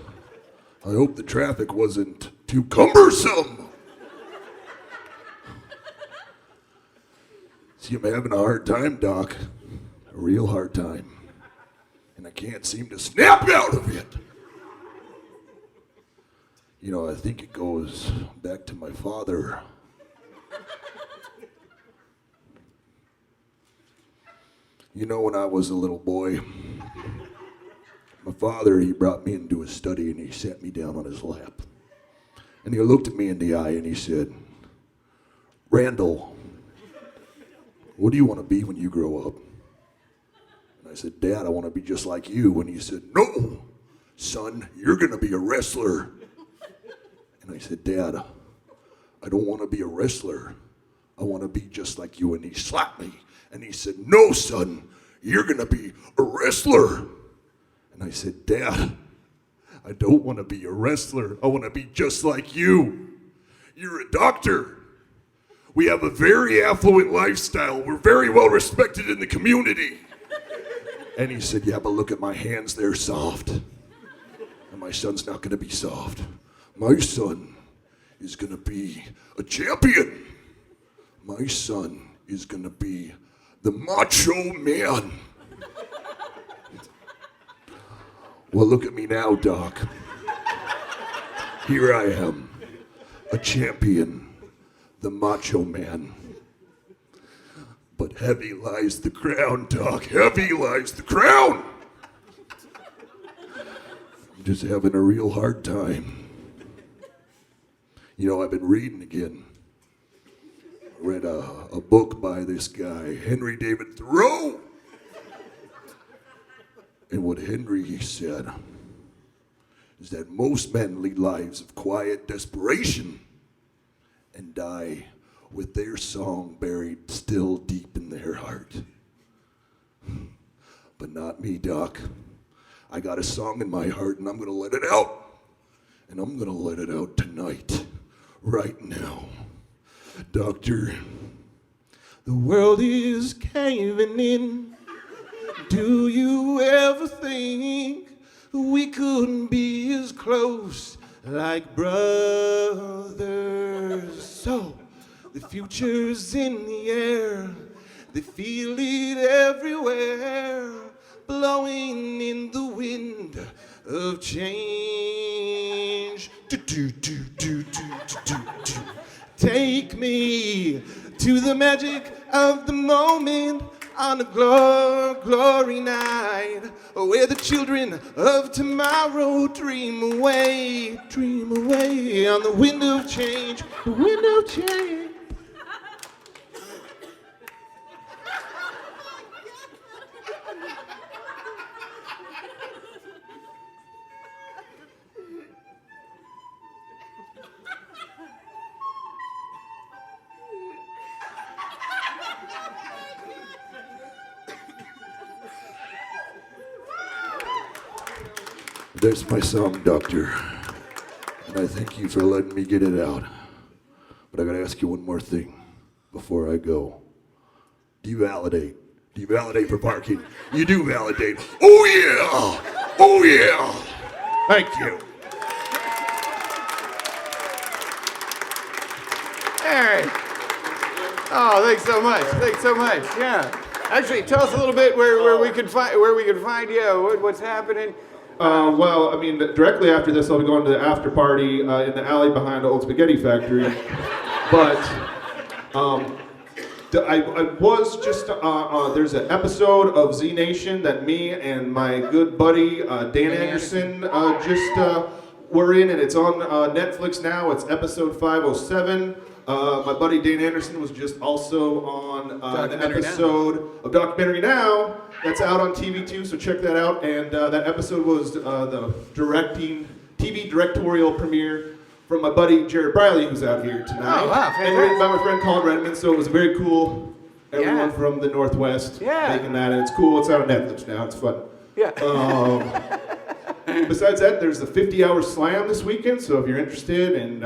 I hope the traffic wasn't too cumbersome. See, I'm having a hard time, Doc. A real hard time. And I can't seem to snap out of it. You know, I think it goes back to my father. You know, when I was a little boy, my father, he brought me into his study and he sat me down on his lap. And he looked at me in the eye and he said, Randall, what do you want to be when you grow up? I said, Dad, I want to be just like you. And he said, no, son, you're going to be a wrestler. And I said, Dad, I don't want to be a wrestler. I want to be just like you. And he slapped me. And he said, no, son, you're going to be a wrestler. And I said, Dad, I don't want to be a wrestler. I want to be just like you. You're a doctor. We have a very affluent lifestyle. We're very well respected in the community. And he said, yeah, but look at my hands, they're soft. And my son's not gonna be soft. My son is gonna be a champion. My son is gonna be the Macho Man. Well, look at me now, Doc. Here I am, a champion, the Macho Man. But heavy lies the crown, Doc. Heavy lies the crown. I'm just having a real hard time. You know, I've been reading again. I read a book by this guy, Henry David Thoreau. And what Henry said is that most men lead lives of quiet desperation and die with their song buried still deep in their heart. But not me, Doc. I got a song in my heart and I'm gonna let it out. And I'm gonna let it out tonight, right now. Doctor, The world is caving in. Do you ever think we couldn't be as close like brothers. So the future's in the air, they feel it everywhere, blowing in the wind of change. Do, do, do, do, do, do, do, do. Take me to the magic of the moment on a glory night, where the children of tomorrow dream away on the wind of change, the wind of change. There's my song, Doctor. And I thank you for letting me get it out. But I gotta ask you one more thing before I go. Do you validate? Do you validate for parking? You do validate. Oh yeah! Oh yeah! Thank you. Aaron. Oh, thanks so much. Thanks so much. Yeah. Actually, tell us a little bit where we can find you. What's happening? Well, I mean, directly after this, I'll be going to the after party in the alley behind the old spaghetti factory. But I was just, there's an episode of Z Nation that me and my good buddy Dan Anderson just were in, and it's on Netflix now. It's episode 507. My buddy Dan Anderson was just also on an episode of Documentary Now that's out on TV too, so check that out. And that episode was the TV directorial premiere from my buddy Jared Briley, who's out here tonight. Oh, wow, and written by my friend Colin Redmond, so it was very cool. Everyone from the Northwest making that, and it's cool. It's out on Netflix now. It's fun. Yeah. Besides that, there's the 50-hour slam this weekend, so if you're interested in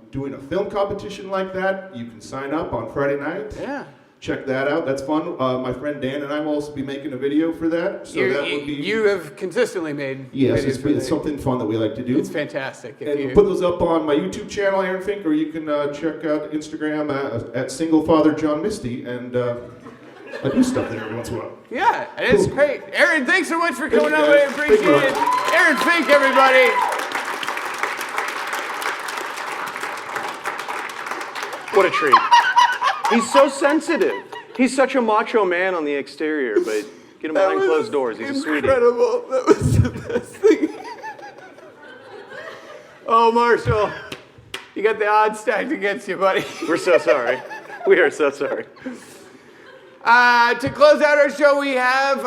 doing a film competition like that, you can sign up on Friday night. Yeah. Check that out. That's fun. My friend Dan and I will also be making a video for that. So that would be. You have consistently made. Yes, it's something fun that we like to do. It's fantastic. And we'll put those up on my YouTube channel, Aaron Fink, or you can check out Instagram at Single Father John Misty, and I do stuff there every once in a while. Yeah, it's great. Aaron, thanks so much for coming on. I appreciate it. Aaron Fink, everybody. What a treat. He's so sensitive. He's such a macho man on the exterior, but get him behind closed doors. He's a sweetie. Incredible. That was the best thing. Oh, Marshall, you got the odds stacked against you, buddy. We're so sorry. We are so sorry. To close out our show, we have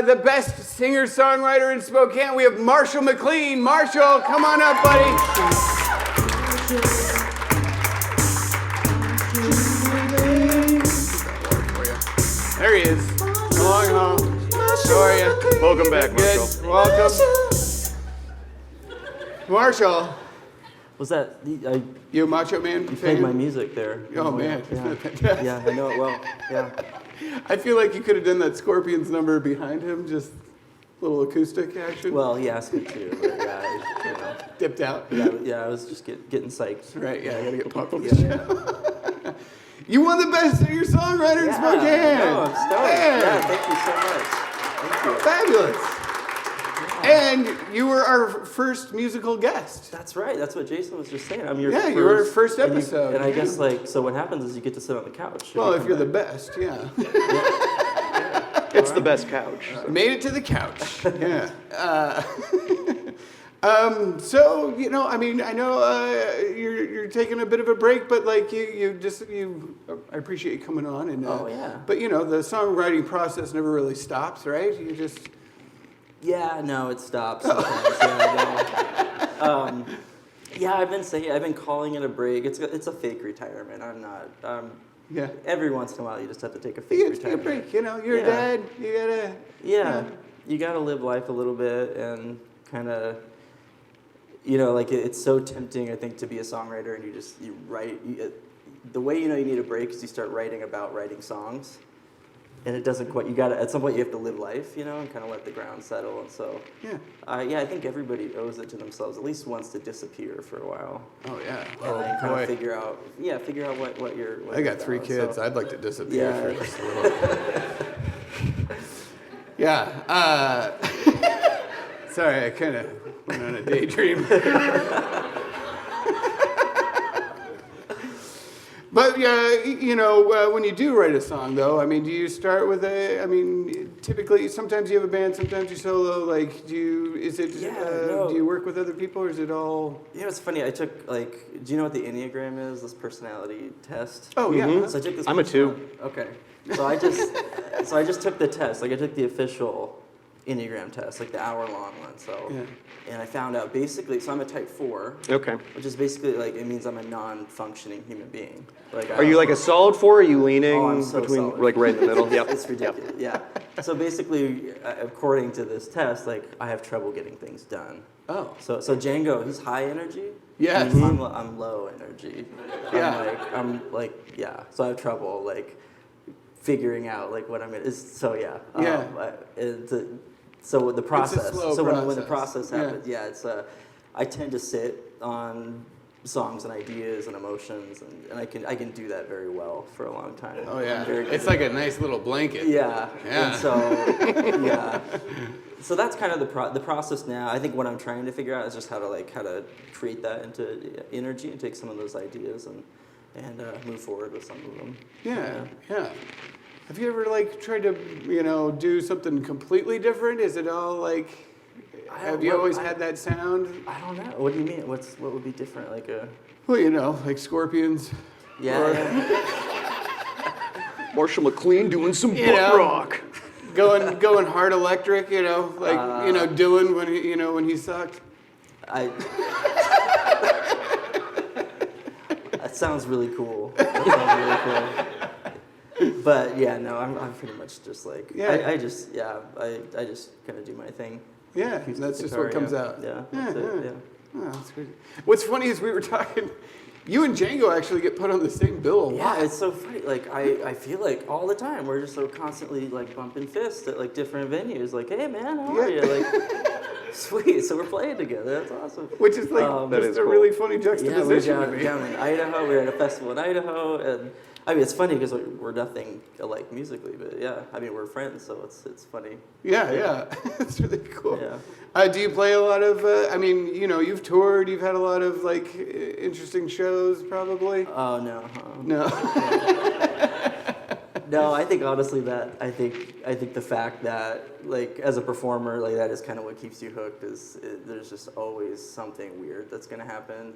the best singer-songwriter in Spokane. We have Marshall McLean. Marshall, come on up, buddy. There he is. Come along home. How are you? Welcome back, Marshall. Good. Welcome. Marshall. Was that you a Macho Man fan? You played my music there. Oh man, yeah. Fantastic. Yeah, I know it well. Yeah. I feel like you could have done that Scorpions number behind him, just a little acoustic action. Well, he asked me to, but yeah, dipped out. Yeah, I was just getting psyched. Right. Yeah, I gotta get pumped. Yeah. You won the best singer-songwriter in Spokane. No, I'm stoked. Yeah, thank you so much. Thank you. Fabulous. And you were our first musical guest. That's right. That's what Jason was just saying. I'm your you were our first episode. And I guess so what happens is you get to sit on the couch. Well, if you're the best, yeah. It's the best couch. Made it to the couch. Yeah. So I mean, I know you're taking a bit of a break, but like I appreciate you coming on and. Oh yeah. But the songwriting process never really stops, right? You just. Yeah, no, it stops sometimes. I've been calling it a break. It's a fake retirement. I'm not. Yeah. Every once in a while, you just have to take a fake retirement. Take a break. You're a dad. You gotta. Yeah. You gotta live life a little bit and kind of. It's so tempting, I think, to be a songwriter, and you write. The way you need a break is you start writing about writing songs. and it doesn't quite. You got to at some point you have to live life, you know, and kind of let the ground settle. And so, I think everybody owes it to themselves at least once to disappear for a while. Oh yeah. And then kind of figure out what you're. I got 3 kids. So, I'd like to disappear yeah. for just a little. Yeah. Sorry, I kind of went on a daydream. But yeah, you know, when you do write a song, though, I mean, do you start with typically, sometimes you have a band, sometimes you solo. Like, do you work with other people, or is it all? You know, it's funny. I took do you know what the Enneagram is? This personality test. Oh yeah. Mm-hmm. So I took this. I'm a 2. Okay. So I just took the test. Like I took the official Enneagram test, like the hour-long one. So, and I found out basically. So I'm a Type 4. Okay. Which is basically like it means I'm a non-functioning human being. Like, are you like a solid 4? Or are you leaning I'm so between solid. like right in the middle? Yep. It's ridiculous. Yeah. So basically, according to this test, like I have trouble getting things done. Oh. So Django, he's high energy. Yes. I'm low energy. Yeah. So I have trouble like figuring out like what I'm gonna. So yeah. So the process. It's a slow so process. When the process happens, it's I tend to sit on songs and ideas and emotions, and I can do that very well for a long time. Oh yeah. It's like a nice little blanket. Yeah. Yeah. And so So that's kind of the process now. I think what I'm trying to figure out is just how to create that into energy and take some of those ideas and move forward with some of them. Yeah. Have you ever tried to do something completely different? Is it all like? Have you always had that sound? I don't know. What do you mean? What would be different? Like a? Well, like Scorpions. Yeah. Marshall McLean doing some butt rock. Going hard electric, Dylan when he sucked. That sounds really cool. But yeah, no, I'm pretty much just like I just kind of do my thing. Yeah, that's just what comes out. Yeah. Oh, that's crazy. What's funny is we were talking. You and Django actually get put on the same bill a lot. Yeah, it's so funny. Like I feel like all the time we're just so constantly like bumping fists at like different venues. Like, hey man, how are you? Like, sweet. So we're playing together. That's awesome. Which is like just a really funny juxtaposition. Yeah, we down in Idaho. We were at a festival in Idaho, and I mean it's funny because we're nothing alike musically, but yeah, I mean we're friends, so it's funny. Yeah, it's really cool. Yeah. Do you play a lot of? You've toured. You've had a lot of interesting shows, probably. Oh no. No. No, I think honestly I think the fact that as a performer that is kind of what keeps you hooked there's just always something weird that's gonna happen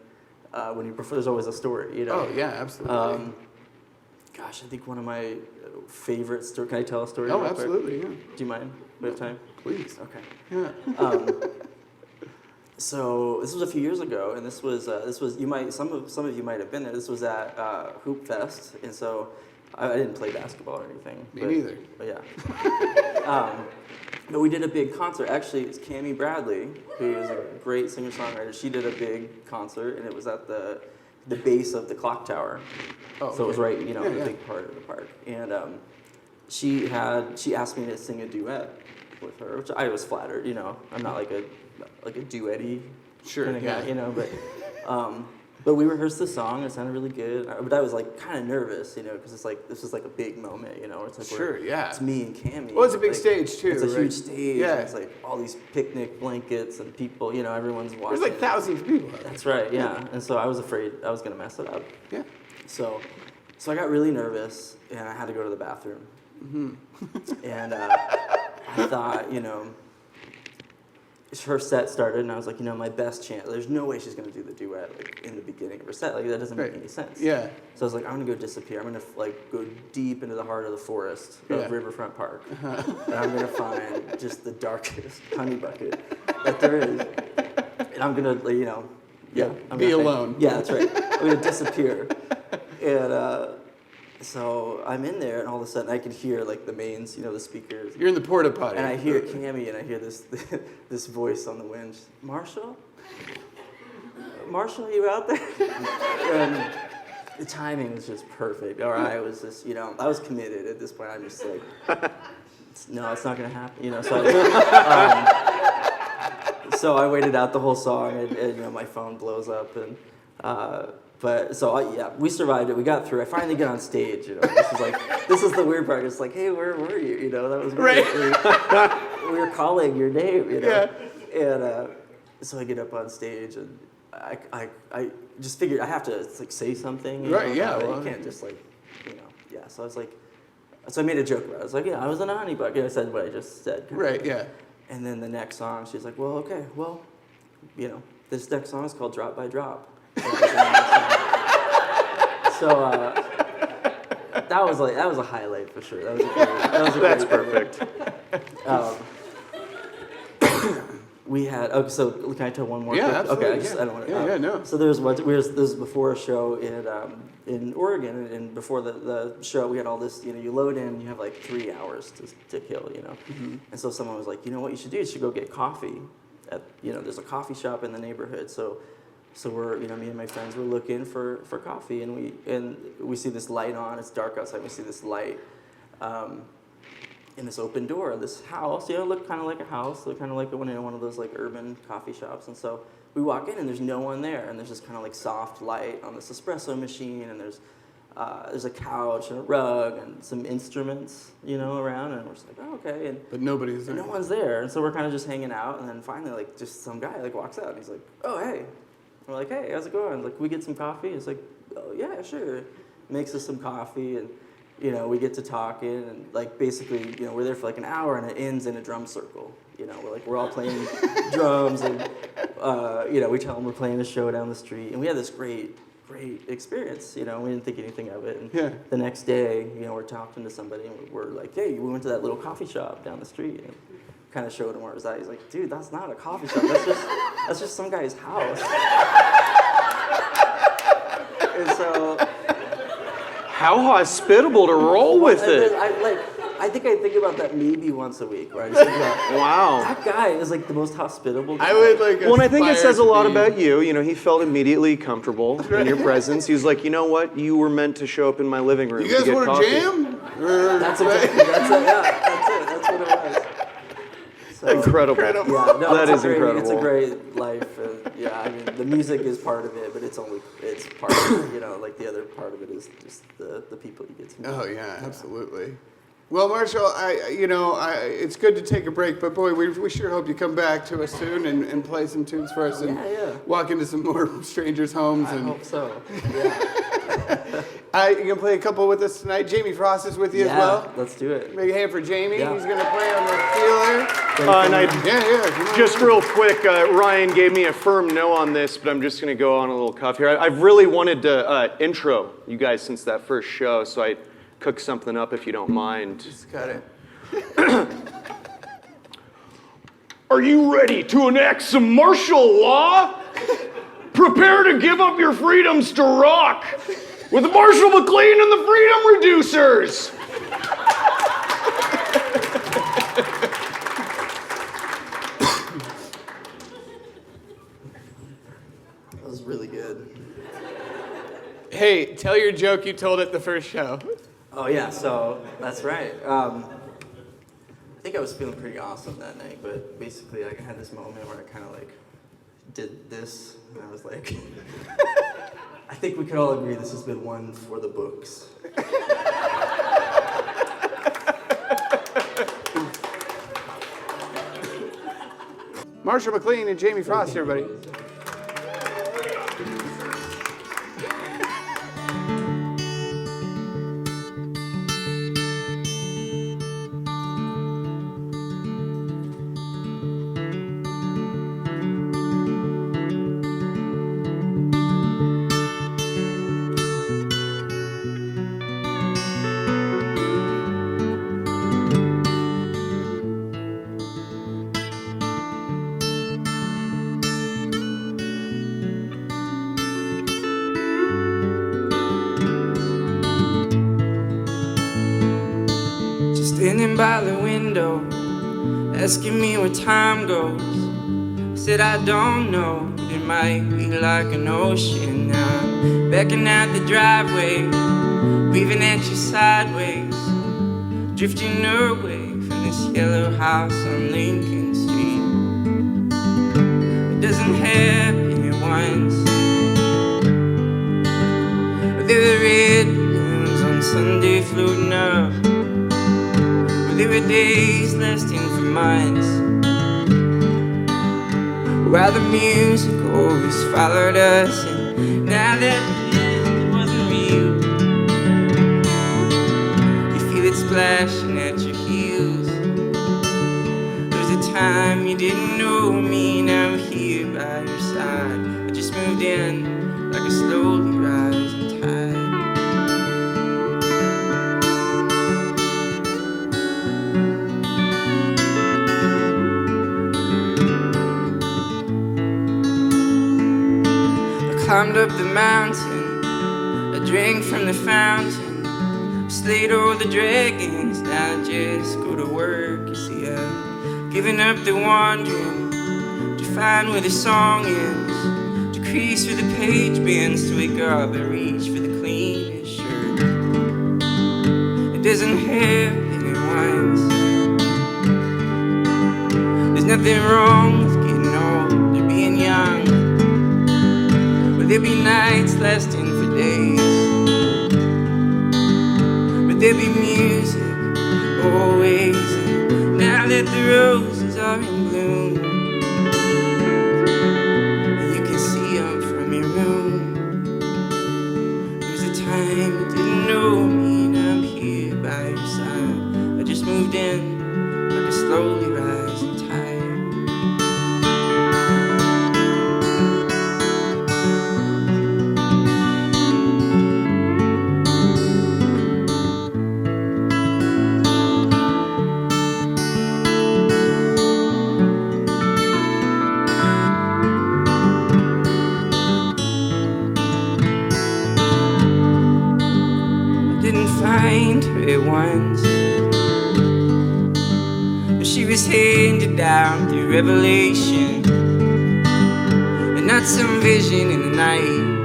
when you perform. There's always a story, Oh yeah, absolutely. Gosh, I think one of my favorite stories. Can I tell a story? Oh, absolutely. Yeah. Do you mind? We have time. Please. Okay. Yeah. So this was a few years ago, and this was some of you might have been there. This was at Hoop Fest, and so I didn't play basketball or anything. Me neither. But yeah. But we did a big concert. Actually, it's Cammie Bradley, who is a great singer-songwriter. She did a big concert, and it was at the base of the clock tower. Oh, so it was right, in a yeah. big part of the park. And she asked me to sing a duet with her, which I was flattered. I'm not like a duet-y kind of guy, but we rehearsed the song. It sounded really good, but I was kind of nervous, because this is like a big moment, It's it's me and Cammie. Well, it's a big stage too. It's a right? huge stage. Yeah. And it's all these picnic blankets and people. Everyone's watching. There's thousands of people. That's right. Yeah. And so I was afraid I was gonna mess it up. Yeah. So I got really nervous and I had to go to the bathroom. Mm-hmm. And I thought, her set started, and I was like, my best chance. There's no way she's gonna do the duet in the beginning of her set. That doesn't make any sense. Yeah. So I was like, I'm gonna go disappear. I'm gonna go deep into the heart of the forest of Riverfront Park, and I'm gonna find just the darkest honey bucket that there is, and I'm gonna, be alone. Yeah, that's right. I'm gonna disappear, and. So I'm in there, and all of a sudden I can hear the mains, the speakers. You're in the porta potty. And I hear Cammie, and I hear this voice on the wind. Marshall, you out there? the timing was just perfect. Or I was just, I was committed at this point. I'm just like, no, it's not gonna happen. So I waited out the whole song, and my phone blows up, and we survived it. We got through. I finally get on stage. This is the weird part. It's like, hey, where were you? That was great. We were calling your name. Yeah. And so I get up on stage, and I just figured I have to say something. Right. Yeah. You can't just yeah. So I was like, so I made a joke about it. I was like, yeah, I was in a honey bug. And I said what I just said. Right. Yeah. And then the next song, she's like, well, okay, this next song is called Drop by Drop. So that was a highlight for sure. That's perfect. We had so can I tell one more? Yeah, quick? absolutely. Okay, I don't want to. No. So this was before a show in Oregon, and before the show we had all this. You load in, you have like 3 hours to kill. Mm-hmm. And so someone was like, what you should do? You should go get coffee at there's a coffee shop in the neighborhood. So we're me and my friends were looking for coffee, and we see this light on. It's dark outside. We see this light. In this open door of this house, it looked kind of like a house, looked kind of like one of those like urban coffee shops. And so we walk in, and there's no one there, and there's this kind of like soft light on this espresso machine, and there's a couch and a rug and some instruments, around, and we're just like, oh, okay. But nobody's there. No one's there, and so we're kind of just hanging out, and then finally, like, just some guy like walks out, and he's like, oh, hey. And we're like, hey, how's it going? Like, can we get some coffee? He's like, oh yeah, sure. Makes us some coffee, and we get to talking, and like basically, we're there for like an hour, and it ends in a drum circle. We're all playing drums, and we tell them we're playing a show down the street, and we had this great experience. We didn't think anything of it, and the next day, we're talking to somebody, and we're like, hey, we went to that little coffee shop down the street, and kind of showed him where it was at. He's like, dude, that's not a coffee shop. That's just some guy's house. And so. How hospitable to roll with it. I think I think about that maybe once a week, where I just think about, wow, that guy is like the most hospitable guy. I would Well, and I think it says a lot about you. He felt immediately comfortable in your presence. He was like, you know what? You were meant to show up in my living room. You guys want to jam? That's exactly. That's it. Yeah, that's what it was. So, incredible. Yeah, no, that is incredible. It's a great life. The music is part of it, but it's part of it. Like the other part of it is just the people you get to meet. Oh yeah, absolutely. Well, Marshall, it's good to take a break, but boy, we sure hope you come back to us soon and play some tunes for us and walk into some more strangers' homes. I hope so. Yeah. You gonna play a couple with us tonight? Jamie Frost is with you as well. Let's do it. Make a hand for Jamie. Yeah. He's gonna play on the feeler. Just real quick, Ryan gave me a firm no on this, but I'm just going to go on a little cuff here. I've really wanted to intro you guys since that first show, so I cook something up if you don't mind. Just got it. Are you ready to enact some martial law? Prepare to give up your freedoms to rock with Marshall McLean and the Freedom Reducers. That was really good. Hey, tell your joke you told at the first show. Oh yeah, so that's right. I think I was feeling pretty awesome that night, but basically I had this moment where I kind of like did this, and I was like, I think we could all agree this has been one for the books. Marshall McLean and Jamie Frost, everybody. Standing by the window, asking me where time goes. Said I don't know, but it might be like an ocean now. Backing out the driveway, weaving at you sideways, drifting away from this yellow house on Lincoln Street. It doesn't happen at once. There were red balloons on Sunday floating up. There were days lasting for months, while the music always followed us. And now that it wasn't real, you feel it splashing at your heels. There was a time you didn't know me, now I'm here by your side. I just moved in like a slowly rising tide. Climbed up the mountain, I drank from the fountain, slayed all the dragons, now I just go to work. You see, I've given up the wandering to find where the song ends, to crease where the page bends, to wake up and reach for the cleanest shirt. It doesn't happen at once. There's nothing wrong with getting old or being young. There'll be nights lasting for days, but there'll be music always. And now that the roses are in bloom, and you can see them from your room. There was a time you didn't know me, now I'm here by your side. I just moved in like a slowly rising tide. Find her at once. She was handed down through revelation, and not some vision in the night,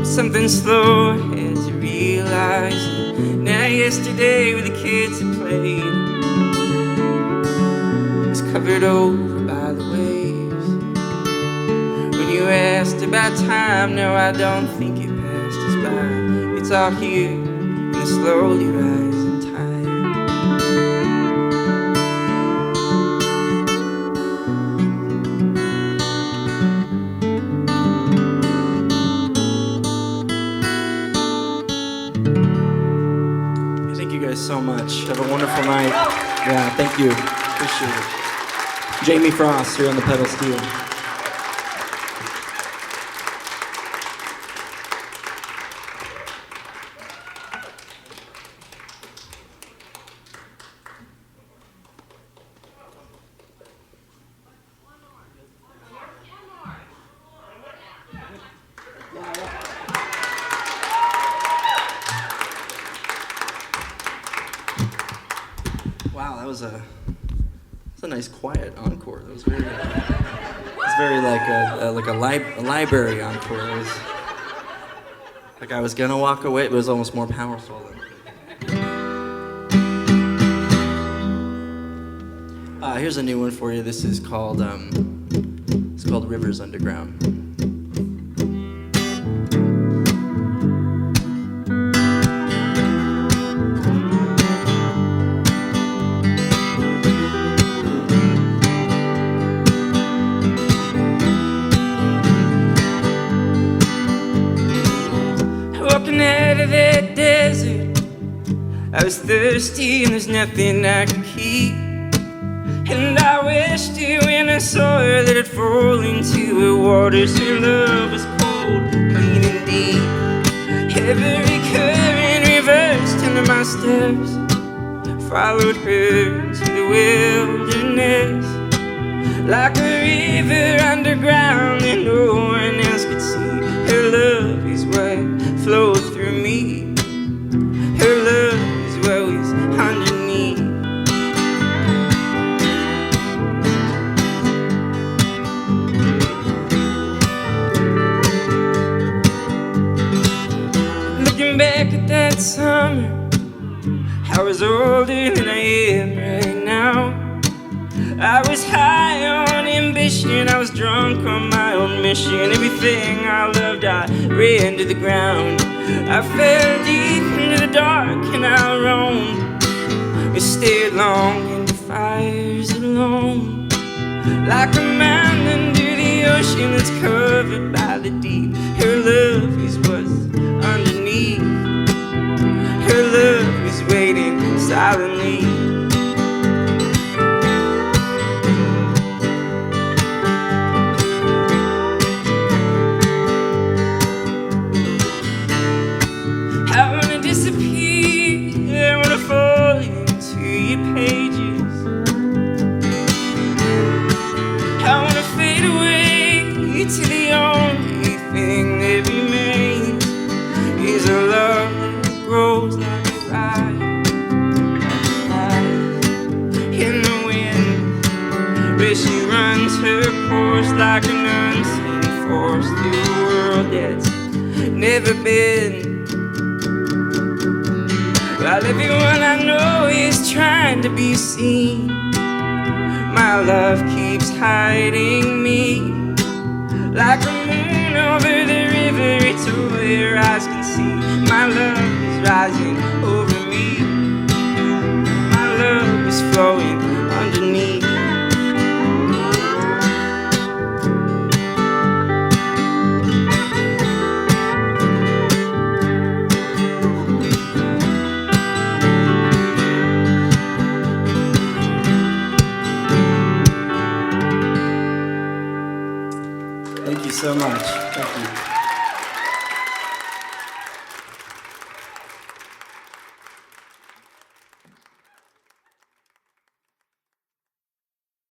but something slow I had to realize. Now yesterday where the kids had played was covered over by the waves. When you asked about time, no, I don't think it passed us by. It's all here in the slowly rising tide. Thank you guys so much. Have a wonderful night. Yeah, thank you. Appreciate it. Jamie Frost here on the pedal steel. Wow, that was a nice quiet encore. That was very, like a library encore. It was like I was gonna walk away. It was almost more powerful. Here's a new one for you. This is called Rivers Underground. Walking out of that desert, I was thirsty and there's nothing I could keep. And I wished it when I saw her that I'd fall into her waters. Her love was cold, clean and deep. Every current reversed under my steps. Followed her to the wilderness, like a river underground that no one else could see. Her love is what flowed through me. Her love is what was underneath. summer, I was older than I am right now. I was high on ambition, I was drunk on my own mission. Everything I loved, I ran to the ground. I fell deep into the dark and I roamed. I stayed long into fires alone. Like a man under the ocean that's covered by the deep. Her love is what's underneath. Her love is waiting silently. I wanna disappear, I wanna fall into your pages. I wanna fade away to the only thing that remains is a love that grows like a ride in the wind, where she runs her course like an unseen force through a world that's never been. While everyone I know is trying to be seen, my love keeps hiding me. Like a moon over the river, it's all your eyes can see. My love is rising over me. My love is flowing underneath. Thank you so much. Thank you.